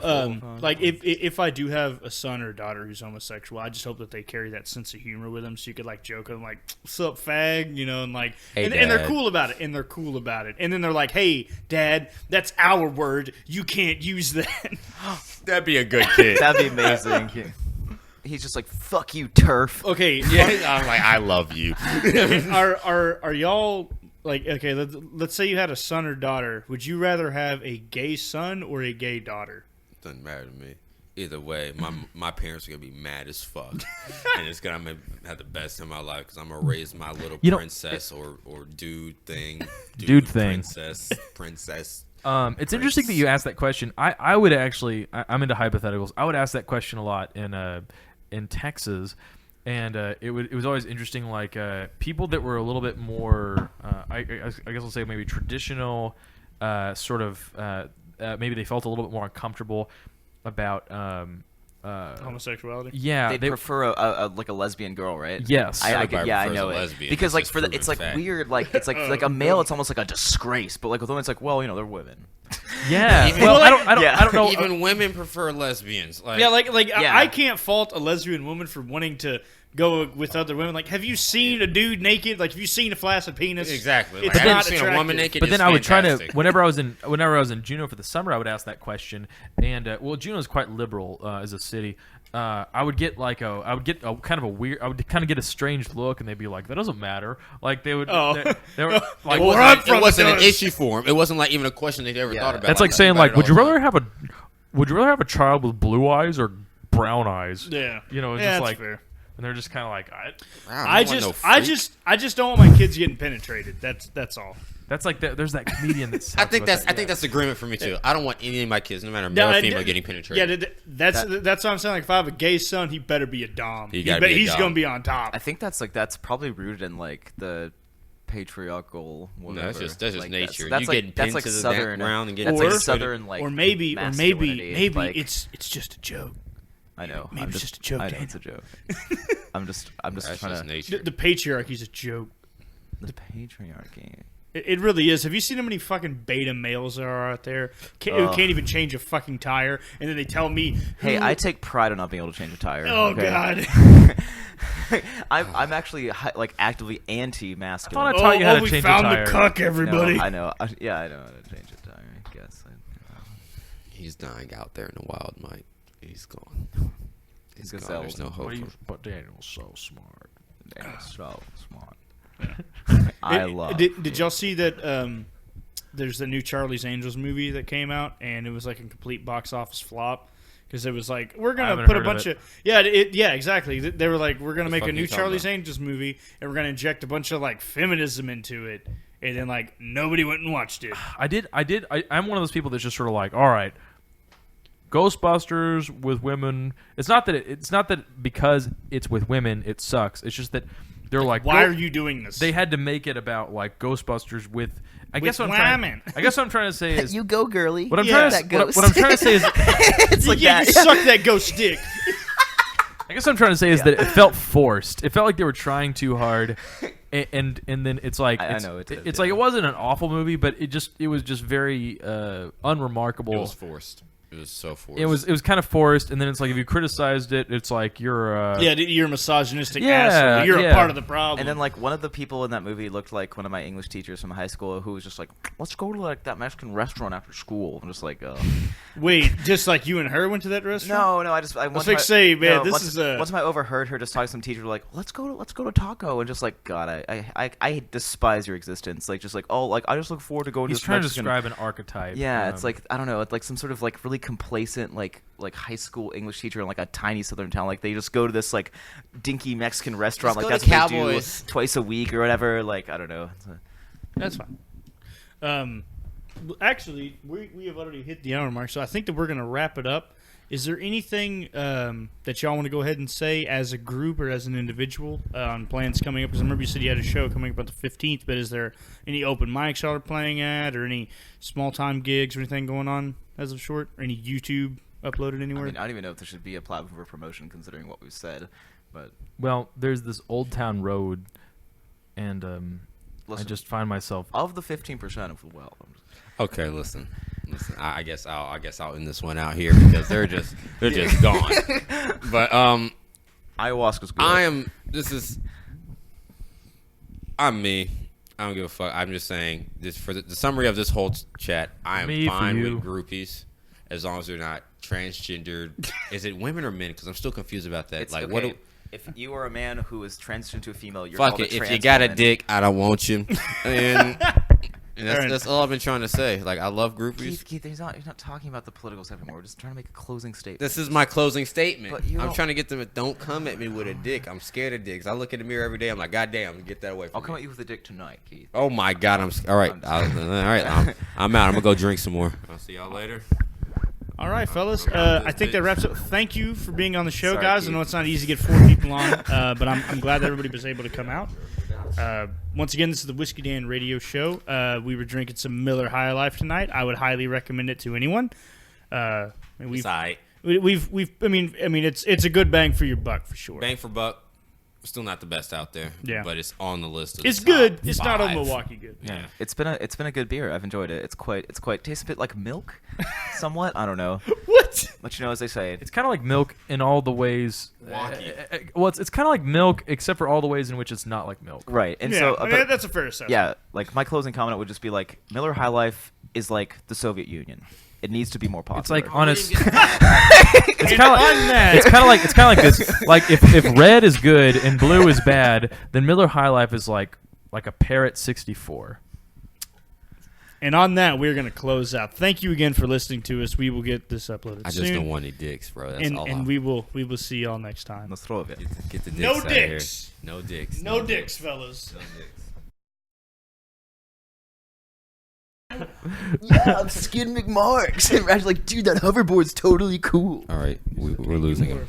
like, if I do have a son or a daughter who's homosexual, I just hope that they carry that sense of humor with them, so you could like joke with them, like, "What's up, fag?" You know, and like, Hey, and they're Dad. cool about it, and then they're like, "Hey, Dad, that's our word. You can't use that." That'd be a good kid. That'd be amazing. He's just like, "Fuck you, turf." Okay, Yeah, I'm like, I love you. are y'all like, okay? Let's say you had a son or daughter. Would you rather have a gay son or a gay daughter? Doesn't matter to me. Either way, my parents are gonna be mad as fuck, and it's gonna I'm gonna have the best time of my life because I'm gonna raise my little princess or dude thing, Dude thing. princess. It's interesting that you asked that question. I would actually, I'm into hypotheticals. I would ask that question a lot in Texas, and it was always interesting. Like people that were a little bit more, I guess I'll say maybe traditional, sort of. Maybe they felt a little bit more uncomfortable about Homosexuality. yeah, They'd prefer a like a lesbian girl, right? Yes. I Everybody I prefers know a it lesbian. because It's like just for the proven it's like fact. weird, like it's like a male, it's almost like a disgrace, but like with women, it's like, well, you know, they're women. yeah. Even- Well, Well, I don't know. Even women prefer lesbians. Like, Yeah, like Yeah. I can't fault a lesbian woman for wanting to go with other women. Like, have you seen a dude naked? Like, have you seen a flaccid penis? exactly. It's Like, I not haven't seen a woman attractive. naked. But then it's I would try to fantastic. whenever I was in Juneau for the summer, I would ask that question. And well, Juneau is quite liberal as a city. I would get I would get a kind of a weird. I would kind of get a strange look, and they'd be like, "That doesn't matter." Like they would. Oh. they were It like, Well, where I'm wasn't, from, it wasn't it an does. issue for him. It wasn't like even a question they'd ever Yeah. thought about. that's like that. saying About like, it would you all the rather time. have a child with blue eyes or brown eyes? Yeah, You know, it's yeah, just that's like, fair. and they're just kind of like, I just don't want my kids getting penetrated. That's all. that's like there's that comedian that's. I think that's agreement for me too. I don't want any of my kids, no matter No, male or I- female, yeah, getting penetrated. Yeah, that's what I'm saying. Like, if I have a gay son, he better be a dom. He gotta be a He's dom. gonna be on top. I think that's probably rooted in like the patriarchal whatever. that's just like, nature. That's You like, getting that's pinned like to the southern ground and getting that's like penetrated. southern like or maybe masculinity, like, it's just a joke. I know. maybe I'm it's just a joke, I know it's a Daniel. joke. I'm just That's trying just to nature. The patriarchy's a joke. the patriarchy. It really is. Have you seen how many fucking beta males there are out there who can't even change a fucking tire, and then they tell me, Hey, who- I take pride in not being able to change a tire. Oh okay? God! I'm actually like actively anti-masculine. I thought I taught you how to we change a found tire. the cuck, everybody. No, I know. Yeah, I know how to change a tire. I guess. He's dying out there in the wild, Mike. He's gone. He's Gazelle. gone. There's no hope. But Daniel's so smart. Damn, so smart. Did- I love. Did y'all see that? There's the new Charlie's Angels movie that came out, and it was like a complete box office flop because it was like, we're gonna haven't put a heard of bunch it. of yeah exactly. They were like, we're gonna The make fuck a you new talking Charlie's about? Angels movie, and we're gonna inject a bunch of like feminism into it, and then like nobody went and watched it. I'm one of those people that's just sort of like, all right, Ghostbusters with women. It's not that because it's with women it sucks. It's just that they're like, Why are you doing this? They had to make it about like Ghostbusters with. I With guess what women. I guess what I'm trying to say is you go, girly. what I'm Yeah. trying to That what I'm trying to say is It's like yeah, that. you suck that ghost dick. I guess what I'm trying to say is that it felt forced. It felt like they were trying too hard, and then it's like I it's, know it did, it's yeah. like it wasn't an awful movie, but it was just very unremarkable. It was forced. It was so forced. It was kind of forced, and then it's like if you criticized it, it's like you're Yeah, you're a misogynistic Yeah, asshole. You're yeah. a part of the problem. And then, like, one of the people in that movie looked like one of my English teachers from high school who was just like, let's go to, like, that Mexican restaurant after school. I'm just like, wait, just like you and her went to that restaurant? no, I was like, say, man, this is a- Once I overheard her just talking to some teacher, like, let's go to Taco, and just like, God, I despise your existence. Like, just like, oh, like, I just look forward to going he's to this trying to Mexican. describe an archetype. Yeah, it's like, I don't know, it's like some sort of like really complacent like high school English teacher in like a tiny southern town. Like they just go to this like dinky Mexican restaurant. Let's Like go that's to what they do Cowboys. twice a week or whatever. Like I don't know. That's fine. Actually, we have already hit the hour mark, so I think that we're going to wrap it up. Is there anything that y'all want to go ahead and say as a group or as an individual on plans coming up? Because I remember you said you had a show coming up on the 15th, but is there any open mics y'all are playing at or any small-time gigs or anything going on as of short? Or any YouTube uploaded anywhere? I mean, I don't even know if there should be a platform for promotion considering what we've said, but... Well, there's this Old Town Road, and I just find myself... Of the 15% of the well... Okay, listen. I guess I'll end this one out here because they're just gone. But ayahuasca's good. I'm me. I don't give a fuck. I'm just saying this for the summary of this whole chat. I am fine with groupies as long as they're not transgendered. Is it women or men? Because I'm still confused about that. It's like, okay. If you are a man who is transitioned to a female, you're fuck called it. a If trans you got a woman. dick, I don't want you. And that's all I've been trying to say. Like, I love groupies. Keith, you're not talking about the political stuff anymore. We're just trying to make a closing statement. This is my closing statement. But you I'm don't- trying to get them to don't come at me with a dick. I'm scared of dicks. I look in the mirror every day. I'm like, God damn, get that away from I'll me. come at you with a dick tonight, Keith. Oh my God, all right. All right, I'm out. I'm gonna go drink some more. I'll see y'all later. All right, fellas. I think that wraps up. Thank you for being on the show, Sorry, guys. Keith. I know it's not easy to get 4 people on, but I'm glad that everybody was able to come out. Once again, this is the Whisky Dan radio show. We were drinking some Miller High Life tonight. I would highly recommend it to anyone. I mean, it's a good bang for your buck for sure. Bang for buck. Still not the best out there. Yeah. But it's on the list. Of It's the good. top It's not on 5. Milwaukee good. Yeah. It's been a good beer. I've enjoyed it. It's quite tastes a bit like milk, somewhat. I don't know. What? But you know, as they say, It's kind of like milk in all the ways. Wonky. Well, it's kind of like milk, except for all the ways in which it's not like milk. right. And Yeah, so, I mean, but- that's a fair assessment. yeah, like my closing comment would just be like Miller High Life is like the Soviet Union. It needs to be more popular. It's like honest. And It's kind of on that, It's kind of like this. Like if red is good and blue is bad, then Miller High Life is like a Parrot 64. and on that, we're going to close out. Thank you again for listening to us. We will get this uploaded I soon. just don't want any dicks, bro. That's all. And we will see y'all next time. Nostrovia. Get the dicks No out of here. dicks. No dicks. No dicks, fellas. No dicks. Yeah, I'm Skid McMarks. And Rad's like, dude, that hoverboard's totally cool. All right, we're losing him.